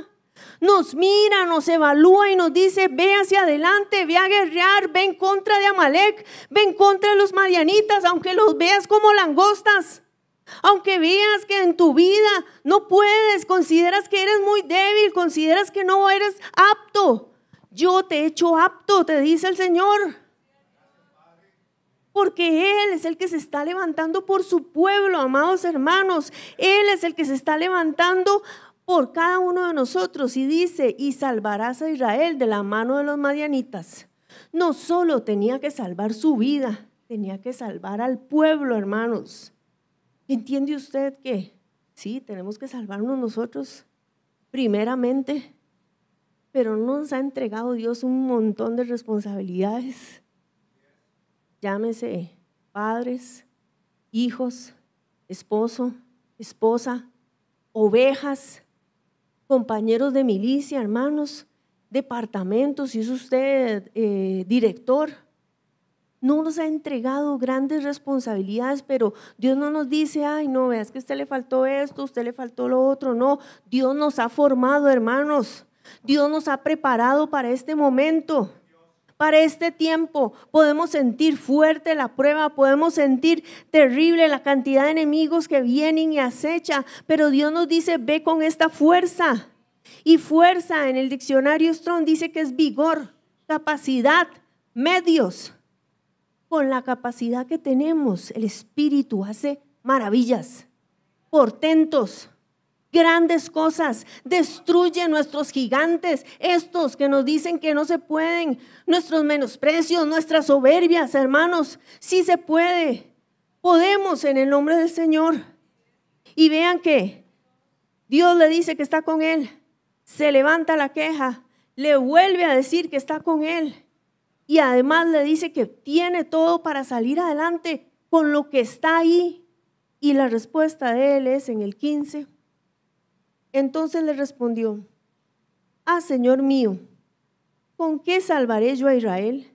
Nos mira, nos evalúa y nos dice, ve hacia adelante, ve a guerrear, ve en contra de Amalek, ve en contra de los madianitas, aunque los veas como langostas. Aunque veas que en tu vida no puedes, consideras que eres muy débil, consideras que no eres apto, yo te he hecho apto, te dice el Señor. Porque Él es el que se está levantando por su pueblo, amados hermanos. Él es el que se está levantando por cada uno de nosotros y dice, y salvarás a Israel de la mano de los madianitas. No solo tenía que salvar su vida, tenía que salvar al pueblo, hermanos. ¿Entiende usted que sí, tenemos que salvarnos nosotros primeramente? Pero nos ha entregado Dios un montón de responsabilidades. Llámese padres, hijos, esposo, esposa, ovejas, compañeros de milicia, hermanos, departamentos, si es usted director. No nos ha entregado grandes responsabilidades, pero Dios no nos dice, ay, no, veas que a usted le faltó esto, a usted le faltó lo otro. No, Dios nos ha formado, hermanos. Dios nos ha preparado para este momento, para este tiempo. Podemos sentir fuerte la prueba, podemos sentir terrible la cantidad de enemigos que vienen y acechan, pero Dios nos dice, ve con esta fuerza. Y fuerza en el diccionario Strong dice que es vigor, capacidad, medios. Con la capacidad que tenemos, el Espíritu hace maravillas, portentos, grandes cosas, destruye nuestros gigantes, estos que nos dicen que no se pueden, nuestros menosprecios, nuestras soberbias, hermanos, sí se puede, podemos en el nombre del Señor. Y vean que Dios le dice que está con él, se levanta la queja, le vuelve a decir que está con él. Y además le dice que tiene todo para salir adelante con lo que está ahí. Y la respuesta de él es en el 15. Entonces le respondió, Señor mío, ¿con qué salvaré yo a Israel?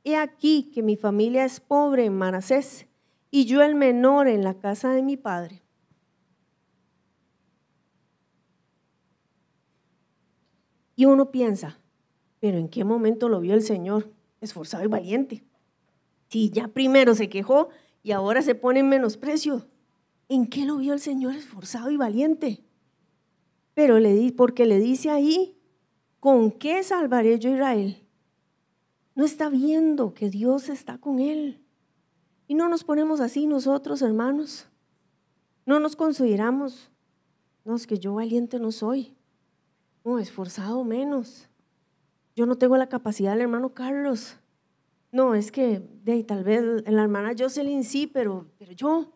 he aquí que mi familia es pobre en Manasés y yo el menor en la casa de mi padre. Y uno piensa, pero ¿en qué momento lo vio el Señor esforzado y valiente? Si ya primero se quejó y ahora se pone en menosprecio. ¿En qué lo vio el Señor esforzado y valiente? Pero porque le dice ahí, ¿con qué salvaré yo a Israel? No está viendo que Dios está con él. Y no nos ponemos así nosotros, hermanos. No nos consideramos, no, es que yo valiente no soy. No, esforzado menos. Yo no tengo la capacidad del hermano Carlos. No, es que tal vez la hermana Jocelyn sí, pero yo.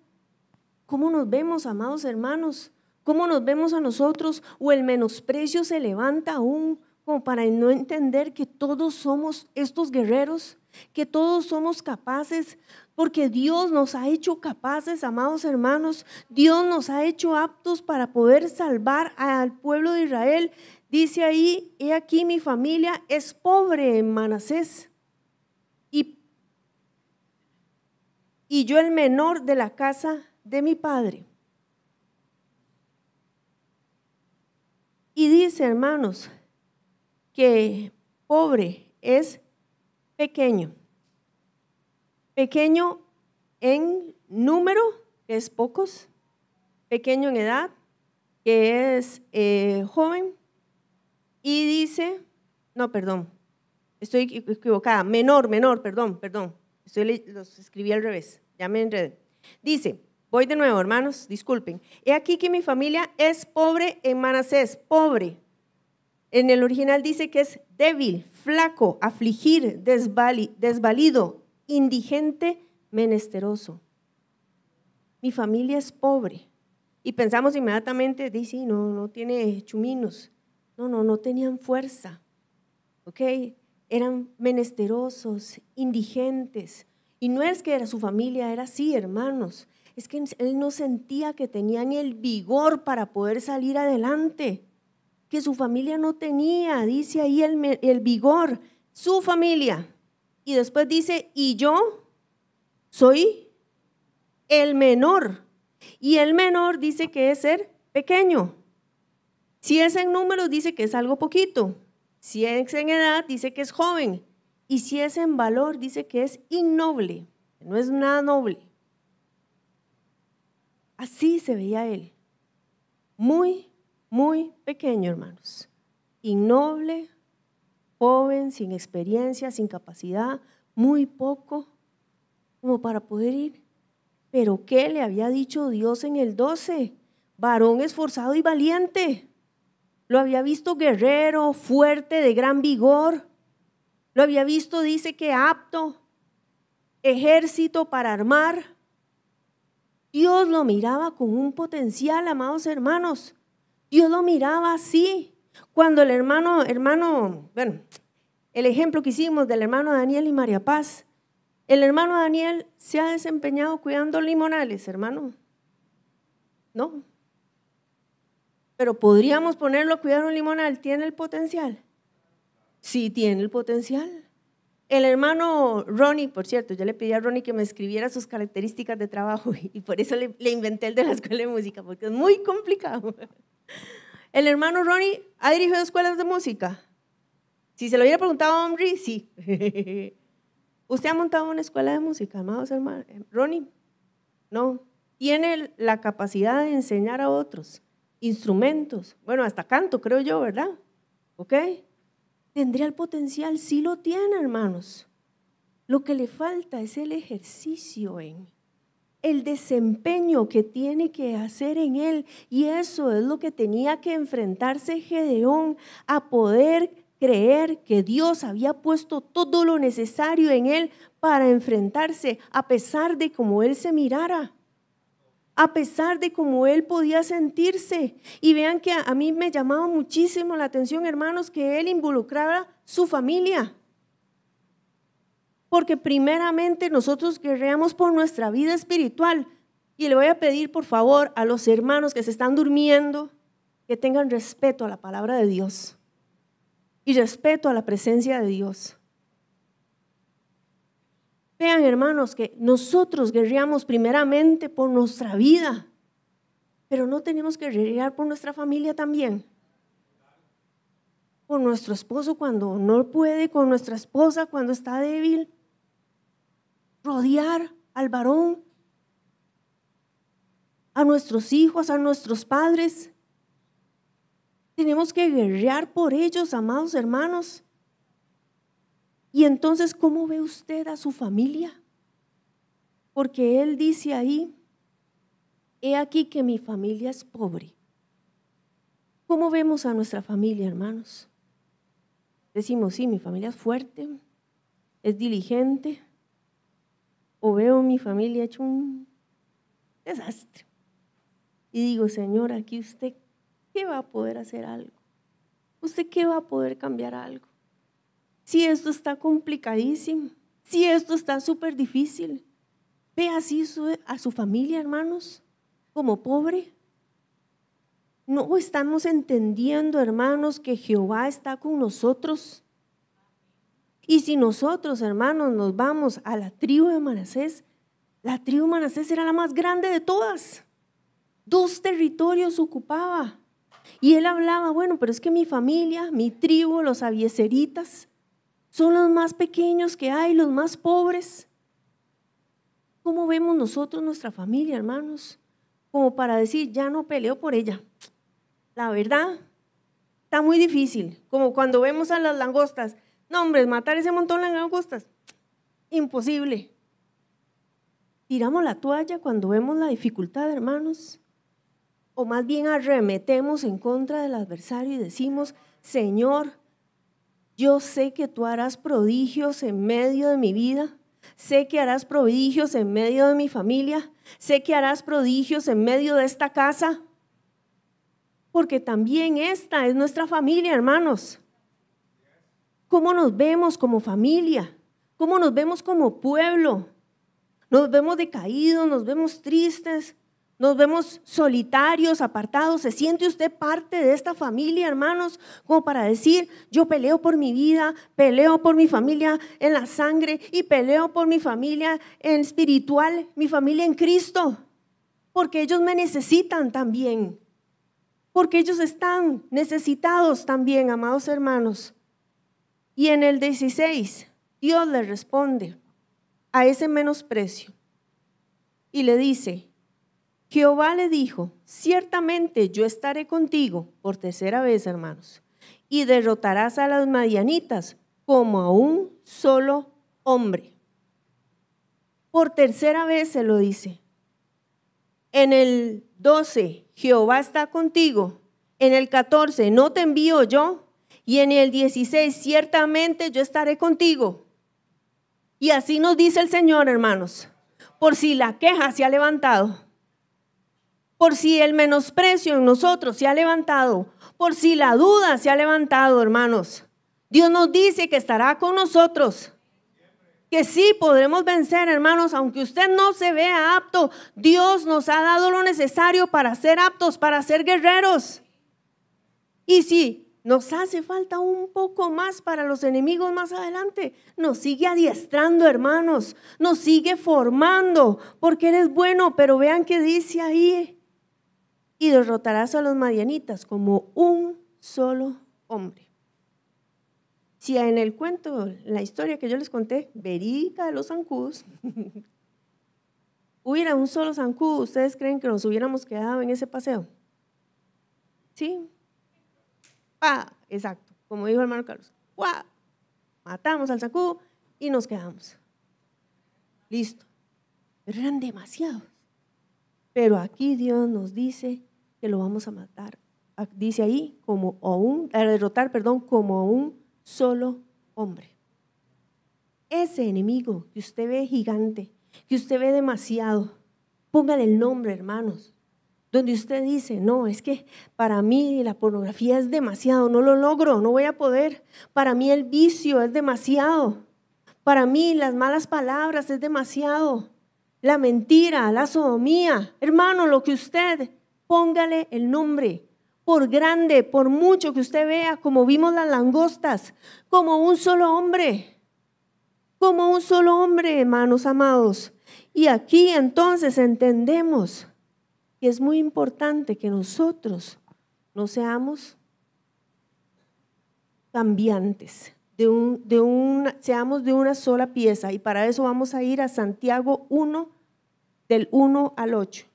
¿Cómo nos vemos, amados hermanos? ¿Cómo nos vemos a nosotros? O el menosprecio se levanta aún como para no entender que todos somos estos guerreros, que todos somos capaces, porque Dios nos ha hecho capaces, amados hermanos. Dios nos ha hecho aptos para poder salvar al pueblo de Israel. Dice ahí, he aquí mi familia es pobre en Manasés y yo el menor de la casa de mi padre. Y dice, hermanos, que pobre es pequeño. Pequeño en número, que es pocos. Pequeño en edad, que es joven. Y dice, no, perdón, estoy equivocada, menor, perdón. Los escribí al revés, ya me enredé. Dice, voy de nuevo, hermanos, disculpen. He aquí que mi familia es pobre en Manasés, pobre. En el original dice que es débil, flaco, afligir, desvalido, indigente, menesteroso. Mi familia es pobre. Y pensamos inmediatamente, dice, no tiene chuminos. No tenían fuerza. ¿Ok? Eran menesterosos, indigentes. Y no es que su familia era así, hermanos. Es que él no sentía que tenían el vigor para poder salir adelante. Que su familia no tenía, dice ahí el vigor, su familia. Y después dice, y yo soy el menor. Y el menor dice que es ser pequeño. Si es en números, dice que es algo poquito. Si es en edad, dice que es joven. Y si es en valor, dice que es innoble. No es nada noble. Así se veía él. Muy pequeño, hermanos. Innoble, joven, sin experiencia, sin capacidad, muy poco como para poder ir. Pero ¿qué le había dicho Dios en el 12? Varón esforzado y valiente. Lo había visto guerrero, fuerte, de gran vigor. Lo había visto, dice que apto, ejército para armar. Dios lo miraba con un potencial, amados hermanos. Dios lo miraba así. Cuando el hermano, bueno, el ejemplo que hicimos del hermano Daniel y María Paz, el hermano Daniel se ha desempeñado cuidando limonales, hermano. No. Pero podríamos ponerlo a cuidar un limonal. ¿Tiene el potencial? Sí, tiene el potencial. El hermano Ronnie, por cierto, yo le pedí a Ronnie que me escribiera sus características de trabajo y por eso le inventé el de la escuela de música, porque es muy complicado. El hermano Ronnie ha dirigido escuelas de música. Si se lo hubiera preguntado a Omri, sí. ¿Usted ha montado una escuela de música, amados hermanos? Ronnie, no. Tiene la capacidad de enseñar a otros instrumentos, bueno, hasta canto, creo yo, ¿verdad? ¿Ok? ¿Tendría el potencial? Sí lo tiene, hermanos. Lo que le falta es el ejercicio el desempeño que tiene que hacer en él. Y eso es lo que tenía que enfrentarse Gedeón, a poder creer que Dios había puesto todo lo necesario en él para enfrentarse, a pesar de cómo él se mirara, a pesar de cómo él podía sentirse. Y vean que a mí me llamaba muchísimo la atención, hermanos, que él involucrara su familia. Porque primeramente nosotros guerreamos por nuestra vida espiritual. Y le voy a pedir, por favor, a los hermanos que se están durmiendo, que tengan respeto a la palabra de Dios y respeto a la presencia de Dios. Vean, hermanos, que nosotros guerreamos primeramente por nuestra vida, pero no tenemos que guerrear por nuestra familia también. Por nuestro esposo cuando no puede, con nuestra esposa cuando está débil. Rodear al varón, a nuestros hijos, a nuestros padres. Tenemos que guerrear por ellos, amados hermanos. Y entonces, ¿cómo ve usted a su familia? Porque él dice ahí, he aquí que mi familia es pobre. ¿Cómo vemos a nuestra familia, hermanos? Decimos, sí, mi familia es fuerte, es diligente, o veo mi familia hecho un desastre. Y digo, Señor, aquí usted, ¿qué va a poder hacer algo? ¿Usted qué va a poder cambiar algo? Si esto está complicadísimo, si esto está súper difícil, ve así a su familia, hermanos, como pobre. No estamos entendiendo, hermanos, que Jehová está con nosotros. Y si nosotros, hermanos, nos vamos a la tribu de Manasés, la tribu de Manasés era la más grande de todas. 2 territorios ocupaba. Y él hablaba, bueno, pero es que mi familia, mi tribu, los abieseritas, son los más pequeños que hay, los más pobres. ¿Cómo vemos nosotros nuestra familia, hermanos? Como para decir, ya no peleo por ella. La verdad, está muy difícil. Como cuando vemos a las langostas. No, hombre, matar ese montón de langostas, imposible. Tiramos la toalla cuando vemos la dificultad, hermanos. O más bien arremetemos en contra del adversario y decimos, Señor, yo sé que tú harás prodigios en medio de mi vida, sé que harás prodigios en medio de mi familia, sé que harás prodigios en medio de esta casa, porque también esta es nuestra familia, hermanos. ¿Cómo nos vemos como familia? ¿Cómo nos vemos como pueblo? Nos vemos decaídos, nos vemos tristes, nos vemos solitarios, apartados. ¿Se siente usted parte de esta familia, hermanos? Como para decir, yo peleo por mi vida, peleo por mi familia en la sangre y peleo por mi familia en espiritual, mi familia en Cristo. Porque ellos me necesitan también. Porque ellos están necesitados también, amados hermanos. Y en el 16, Dios le responde a ese menosprecio y le dice, Jehová le dijo, ciertamente yo estaré contigo por tercera vez, hermanos, y derrotarás a las madianitas como a un solo hombre. Por tercera vez se lo dice. En el 12, Jehová está contigo. En el 14, no te envío yo. Y en el 16, ciertamente yo estaré contigo. Y así nos dice el Señor, hermanos, por si la queja se ha levantado, por si el menosprecio en nosotros se ha levantado, por si la duda se ha levantado, hermanos, Dios nos dice que estará con nosotros, que sí podremos vencer, hermanos, aunque usted no se vea apto, Dios nos ha dado lo necesario para ser aptos, para ser guerreros. Y si nos hace falta un poco más para los enemigos más adelante, nos sigue adiestrando, hermanos, nos sigue formando, porque Él es bueno. Pero vean que dice ahí, y derrotarás a los madianitas como un solo hombre. Si en el cuento, la historia que yo les conté, verídica de los zancudos, hubiera un solo zancudo, ¿ustedes creen que nos hubiéramos quedado en ese paseo? ¿Sí? Exacto, como dijo el hermano Carlos, matamos al zancudo y nos quedamos. Listo. Pero eran demasiados. Pero aquí Dios nos dice que lo vamos a matar. Dice ahí, derrotar, como a un solo hombre. Ese enemigo que usted ve gigante, que usted ve demasiado, póngale el nombre, hermanos. Donde usted dice, no, es que para mí la pornografía es demasiado, no lo logro, no voy a poder. Para mí el vicio es demasiado. Para mí las malas palabras es demasiado. La mentira, la sodomía. Hermano, lo que usted, póngale el nombre. Por grande, por mucho que usted vea, como vimos las langostas, como un solo hombre. como un solo hombre, hermanos amados. Y aquí entonces entendemos que es muy importante que nosotros no seamos cambiantes, seamos de una sola pieza. Y para eso vamos a ir a Santiago 1, del 1 al 8.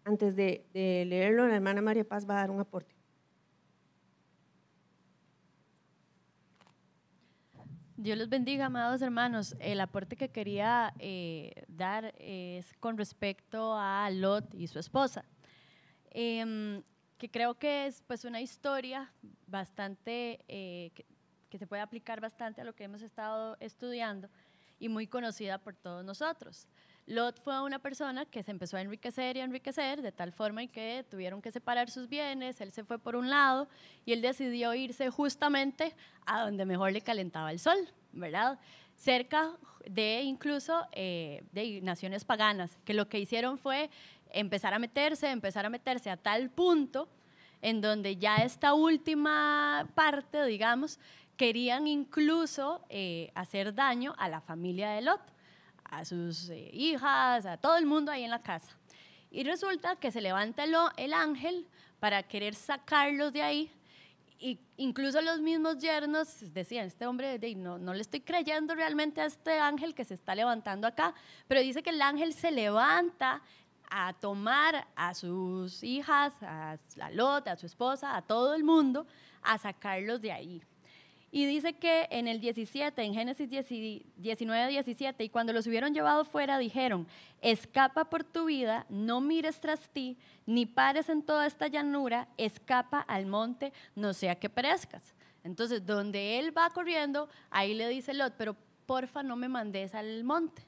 Antes de leerlo, la hermana María Paz va a dar un aporte. Dios los bendiga, amados hermanos. El aporte que quería dar es con respecto a Lot y su esposa, que creo que es pues una historia bastante, que se puede aplicar bastante a lo que hemos estado estudiando y muy conocida por todos nosotros. Lot fue una persona que se empezó a enriquecer y a enriquecer de tal forma en que tuvieron que separar sus bienes. Él se fue por un lado y él decidió irse justamente a donde mejor le calentaba el sol, ¿verdad? Cerca de incluso de naciones paganas, que lo que hicieron fue empezar a meterse a tal punto en donde ya esta última parte, digamos, querían incluso hacer daño a la familia de Lot, a sus hijas, a todo el mundo ahí en la casa. Y resulta que se levanta el ángel para querer sacarlos de ahí. Y incluso los mismos yernos decían, este hombre, no le estoy creyendo realmente a este ángel que se está levantando acá, pero dice que el ángel se levanta a tomar a sus hijas, a Lot, a su esposa, a todo el mundo, a sacarlos de ahí. Y dice que en el 17, en Génesis 19, 17, y cuando los hubieron llevado fuera, dijeron, escapa por tu vida, no mires tras ti, ni pares en toda esta llanura, escapa al monte, no sea que perezcas. Entonces, donde él va corriendo, ahí le dice Lot, pero porfa no me mandes al monte.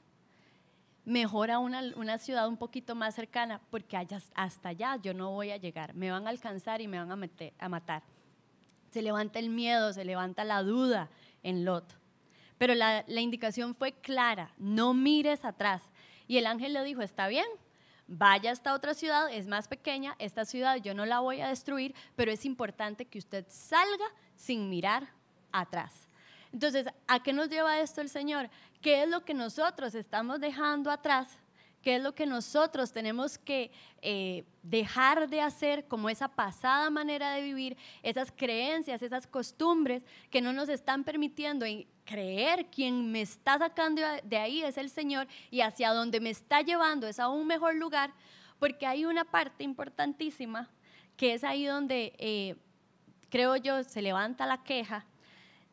Mejor a una ciudad un poquito más cercana, porque hasta allá yo no voy a llegar, me van a alcanzar y me van a matar. Se levanta el miedo, se levanta la duda en Lot. Pero la indicación fue clara, no mires atrás. Y el ángel le dijo, está bien, vaya a esta otra ciudad, es más pequeña, esta ciudad yo no la voy a destruir, pero es importante que usted salga sin mirar atrás. Entonces, ¿a qué nos lleva esto el Señor? ¿Qué es lo que nosotros estamos dejando atrás? ¿Qué es lo que nosotros tenemos que dejar de hacer, como esa pasada manera de vivir, esas creencias, esas costumbres que no nos están permitiendo creer quien me está sacando de ahí es el Señor y hacia donde me está llevando es a un mejor lugar? Porque hay una parte importantísima que es ahí donde, creo yo, se levanta la queja.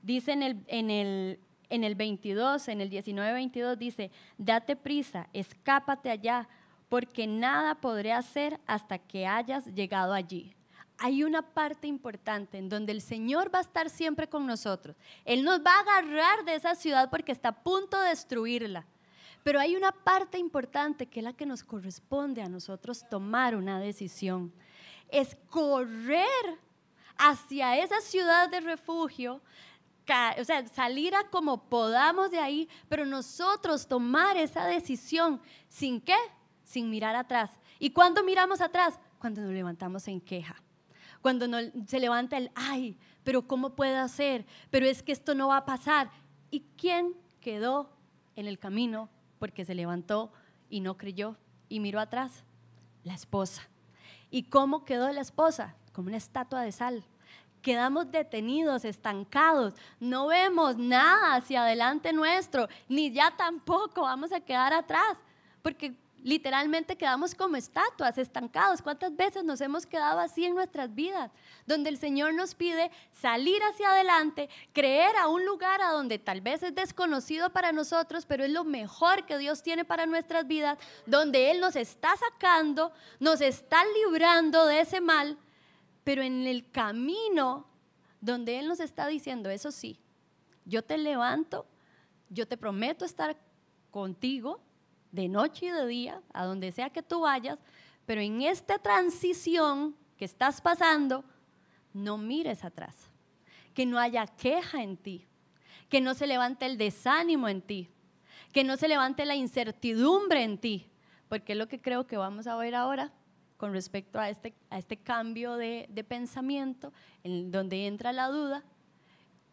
Dice en el 22, en el 19, 22 dice, date prisa, escápate allá, porque nada podré hacer hasta que hayas llegado allí. Hay una parte importante en donde el Señor va a estar siempre con nosotros. Él nos va a agarrar de esa ciudad porque está a punto de destruirla. Pero hay una parte importante que es la que nos corresponde a nosotros tomar una decisión. Es correr hacia esa ciudad de refugio, o sea, salir a como podamos de ahí, pero nosotros tomar esa decisión, ¿sin qué? Sin mirar atrás. ¿Y cuándo miramos atrás? Cuando nos levantamos en queja, cuando se levanta el, ay, pero ¿cómo puedo hacer? Pero es que esto no va a pasar. ¿Y quién quedó en el camino porque se levantó y no creyó y miró atrás? La esposa. ¿Y cómo quedó la esposa? Como una estatua de sal. Quedamos detenidos, estancados, no vemos nada hacia adelante nuestro, ni ya tampoco vamos a quedar atrás, porque literalmente quedamos como estatuas, estancados. ¿Cuántas veces nos hemos quedado así en nuestras vidas? Donde el Señor nos pide salir hacia adelante, creer a un lugar a donde tal vez es desconocido para nosotros, pero es lo mejor que Dios tiene para nuestras vidas, donde Él nos está sacando, nos está librando de ese mal. Pero en el camino donde Él nos está diciendo, eso sí, yo te levanto, yo te prometo estar contigo de noche y de día, a donde sea que tú vayas, pero en esta transición que estás pasando, no mires atrás, que no haya queja en ti, que no se levante el desánimo en ti, que no se levante la incertidumbre en ti, porque es lo que creo que vamos a ver ahora con respecto a este cambio de pensamiento, en donde entra la duda.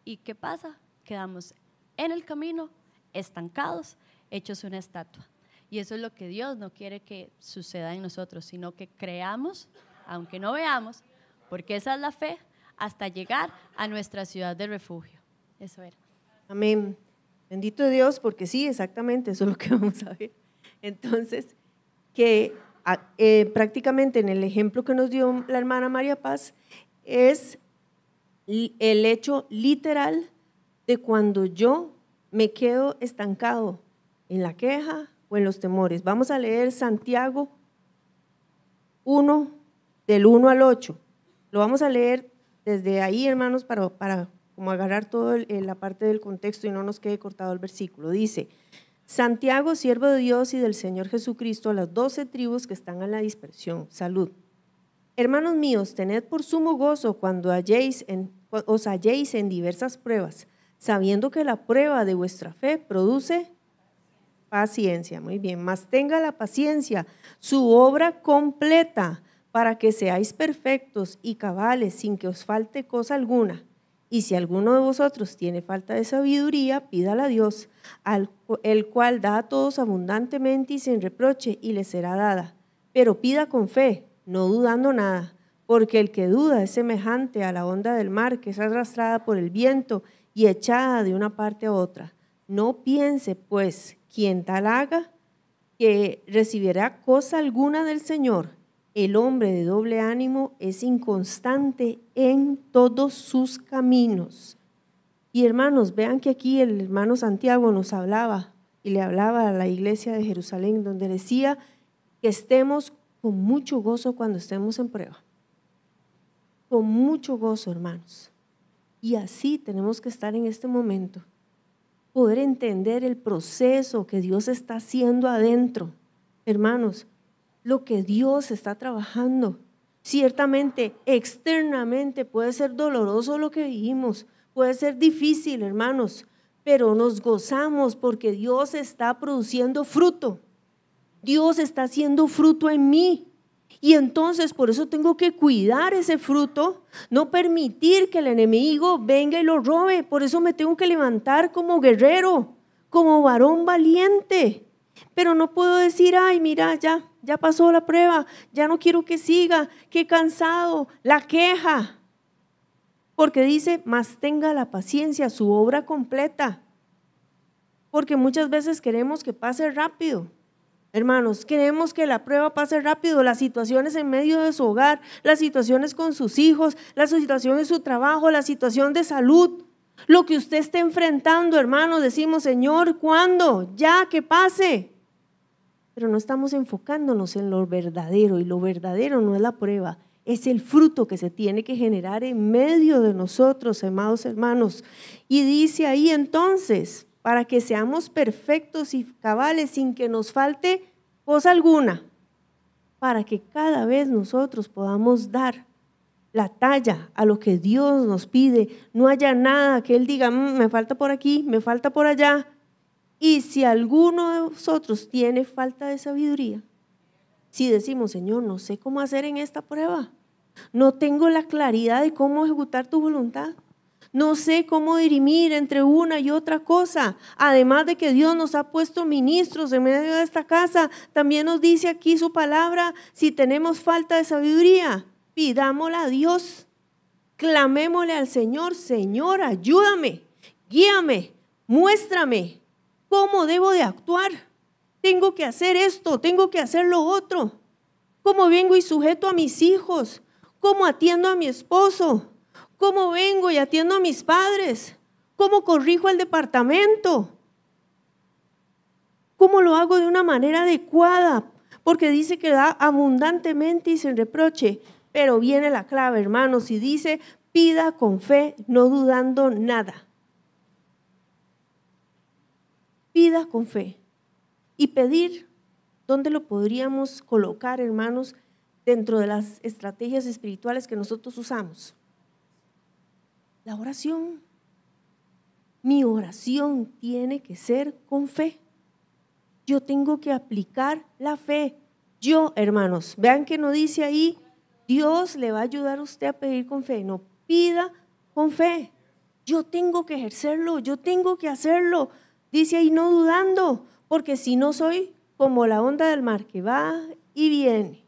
¿Y qué pasa? Quedamos en el camino, estancados, hechos una estatua. Y eso es lo que Dios no quiere que suceda en nosotros, sino que creamos, aunque no veamos, porque esa es la fe, hasta llegar a nuestra ciudad de refugio. Eso era. Amén. Bendito Dios, porque sí, exactamente, eso es lo que vamos a ver. Entonces, que prácticamente en el ejemplo que nos dio la hermana María Paz, es el hecho literal de cuando yo me quedo estancado en la queja o en los temores. Vamos a leer Santiago 1, del 1 al 8. Lo vamos a leer desde ahí, hermanos, para como agarrar toda la parte del contexto y no nos quede cortado el versículo. Dice: Santiago, siervo de Dios y del Señor Jesucristo, a las 12 tribus que están en la dispersión. Salud. Hermanos míos, tened por sumo gozo cuando os halléis en diversas pruebas, sabiendo que la prueba de vuestra fe produce paciencia. Muy bien, mas tenga la paciencia su obra completa, para que seáis perfectos y cabales, sin que os falte cosa alguna. Y si alguno de vosotros tiene falta de sabiduría, pídala a Dios, el cual da a todos abundantemente y sin reproche, y le será dada. Pero pida con fe, no dudando nada, porque el que duda es semejante a la onda del mar, que es arrastrada por el viento y echada de una parte a otra. No piense, pues, quien tal haga, que recibirá cosa alguna del Señor. El hombre de doble ánimo es inconstante en todos sus caminos. Y hermanos, vean que aquí el hermano Santiago nos hablaba y le hablaba a la iglesia de Jerusalén, donde decía que estemos con mucho gozo cuando estemos en prueba. Con mucho gozo, hermanos. Y así tenemos que estar en este momento. Poder entender el proceso que Dios está haciendo adentro. Hermanos, lo que Dios está trabajando. Ciertamente, externamente puede ser doloroso lo que vivimos, puede ser difícil, hermanos, pero nos gozamos porque Dios está produciendo fruto. Dios está haciendo fruto en mí. Y entonces por eso tengo que cuidar ese fruto, no permitir que el enemigo venga y lo robe. Por eso me tengo que levantar como guerrero, como varón valiente. Pero no puedo decir, ay, mira, ya pasó la prueba, ya no quiero que siga, qué cansado, la queja. Porque dice, mas tenga la paciencia, su obra completa. Porque muchas veces queremos que pase rápido. Hermanos, queremos que la prueba pase rápido, las situaciones en medio de su hogar, las situaciones con sus hijos, la situación en su trabajo, la situación de salud, lo que usted esté enfrentando, hermanos, decimos, Señor, ¿cuándo? Ya, que pase. Pero no estamos enfocándonos en lo verdadero, y lo verdadero no es la prueba, es el fruto que se tiene que generar en medio de nosotros, amados hermanos. Y dice ahí entonces, para que seamos perfectos y cabales sin que nos falte cosa alguna, para que cada vez nosotros podamos dar la talla a lo que Dios nos pide, no haya nada que Él diga, me falta por aquí, me falta por allá. Y si alguno de vosotros tiene falta de sabiduría, si decimos, Señor, no sé cómo hacer en esta prueba, no tengo la claridad de cómo ejecutar tu voluntad, no sé cómo dirimir entre una y otra cosa, además de que Dios nos ha puesto ministros en medio de esta casa, también nos dice aquí su palabra, si tenemos falta de sabiduría, pidámosla a Dios, clamémosle al Señor, Señor, ayúdame, guíame, muéstrame cómo debo de actuar, tengo que hacer esto, tengo que hacer lo otro, cómo vengo y sujeto a mis hijos, cómo atiendo a mi esposo, cómo vengo y atiendo a mis padres, cómo corrijo el departamento, cómo lo hago de una manera adecuada, porque dice que da abundantemente y sin reproche, pero viene la clave, hermanos, y dice, pida con fe, no dudando nada. pida con fe. Y pedir, ¿dónde lo podríamos colocar, hermanos, dentro de las estrategias espirituales que nosotros usamos? La oración. Mi oración tiene que ser con fe. Yo tengo que aplicar la fe. Yo, hermanos, vean que no dice ahí, Dios le va a ayudar a usted a pedir con fe. No, pida con fe. Yo tengo que ejercerlo, yo tengo que hacerlo. Dice ahí, no dudando, porque si no soy como la onda del mar que va y viene,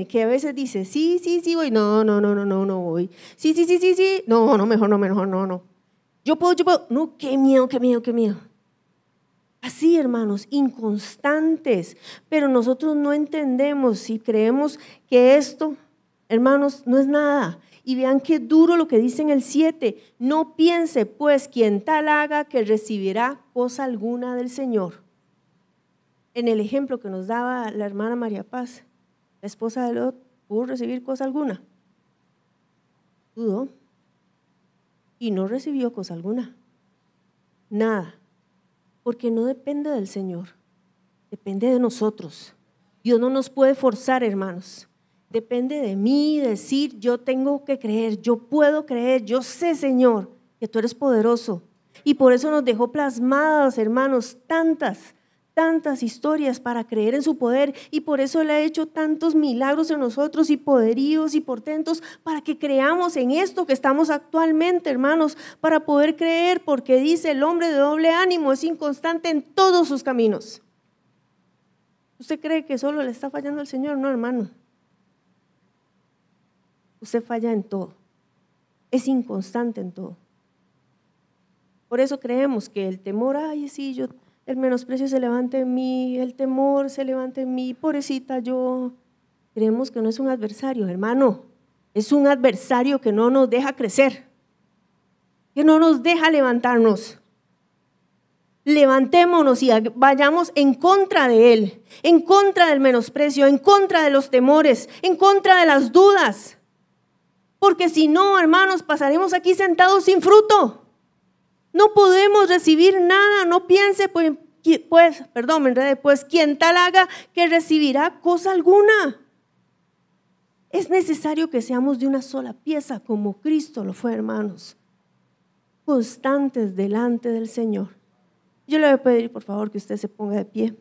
que a veces dice, sí, voy, no voy. Sí, no, mejor no. Yo puedo, no, qué miedo. Así, hermanos, inconstantes, pero nosotros no entendemos y creemos que esto, hermanos, no es nada. Y vean qué duro lo que dice en el 7, no piense pues quien tal haga que recibirá cosa alguna del Señor. En el ejemplo que nos daba la hermana María Paz, la esposa de Lot, ¿pudo recibir cosa alguna? Dudó y no recibió cosa alguna, nada. Porque no depende del Señor, depende de nosotros. Dios no nos puede forzar, hermanos. Depende de mí decir, yo tengo que creer, yo puedo creer, yo sé, Señor, que tú eres poderoso. Y por eso nos dejó plasmadas, hermanos, tantas historias para creer en su poder, y por eso Él ha hecho tantos milagros en nosotros y poderíos y portentos para que creamos en esto que estamos actualmente, hermanos, para poder creer, porque dice el hombre de doble ánimo es inconstante en todos sus caminos. ¿Usted cree que solo le está fallando al Señor? No, hermano. Usted falla en todo, es inconstante en todo. Por eso creemos que el temor, el menosprecio se levanta en mí, el temor se levanta en mí, pobrecita yo. Creemos que no es un adversario, hermano, es un adversario que no nos deja crecer, que no nos deja levantarnos. Levantémonos y vayamos en contra de él, en contra del menosprecio, en contra de los temores, en contra de las dudas. Porque si no, hermanos, pasaremos aquí sentados sin fruto. No podemos recibir nada, no piense, pues quien tal haga que recibirá cosa alguna. Es necesario que seamos de una sola pieza como Cristo lo fue, hermanos, constantes delante del Señor. Yo le voy a pedir por favor que usted se ponga de pie.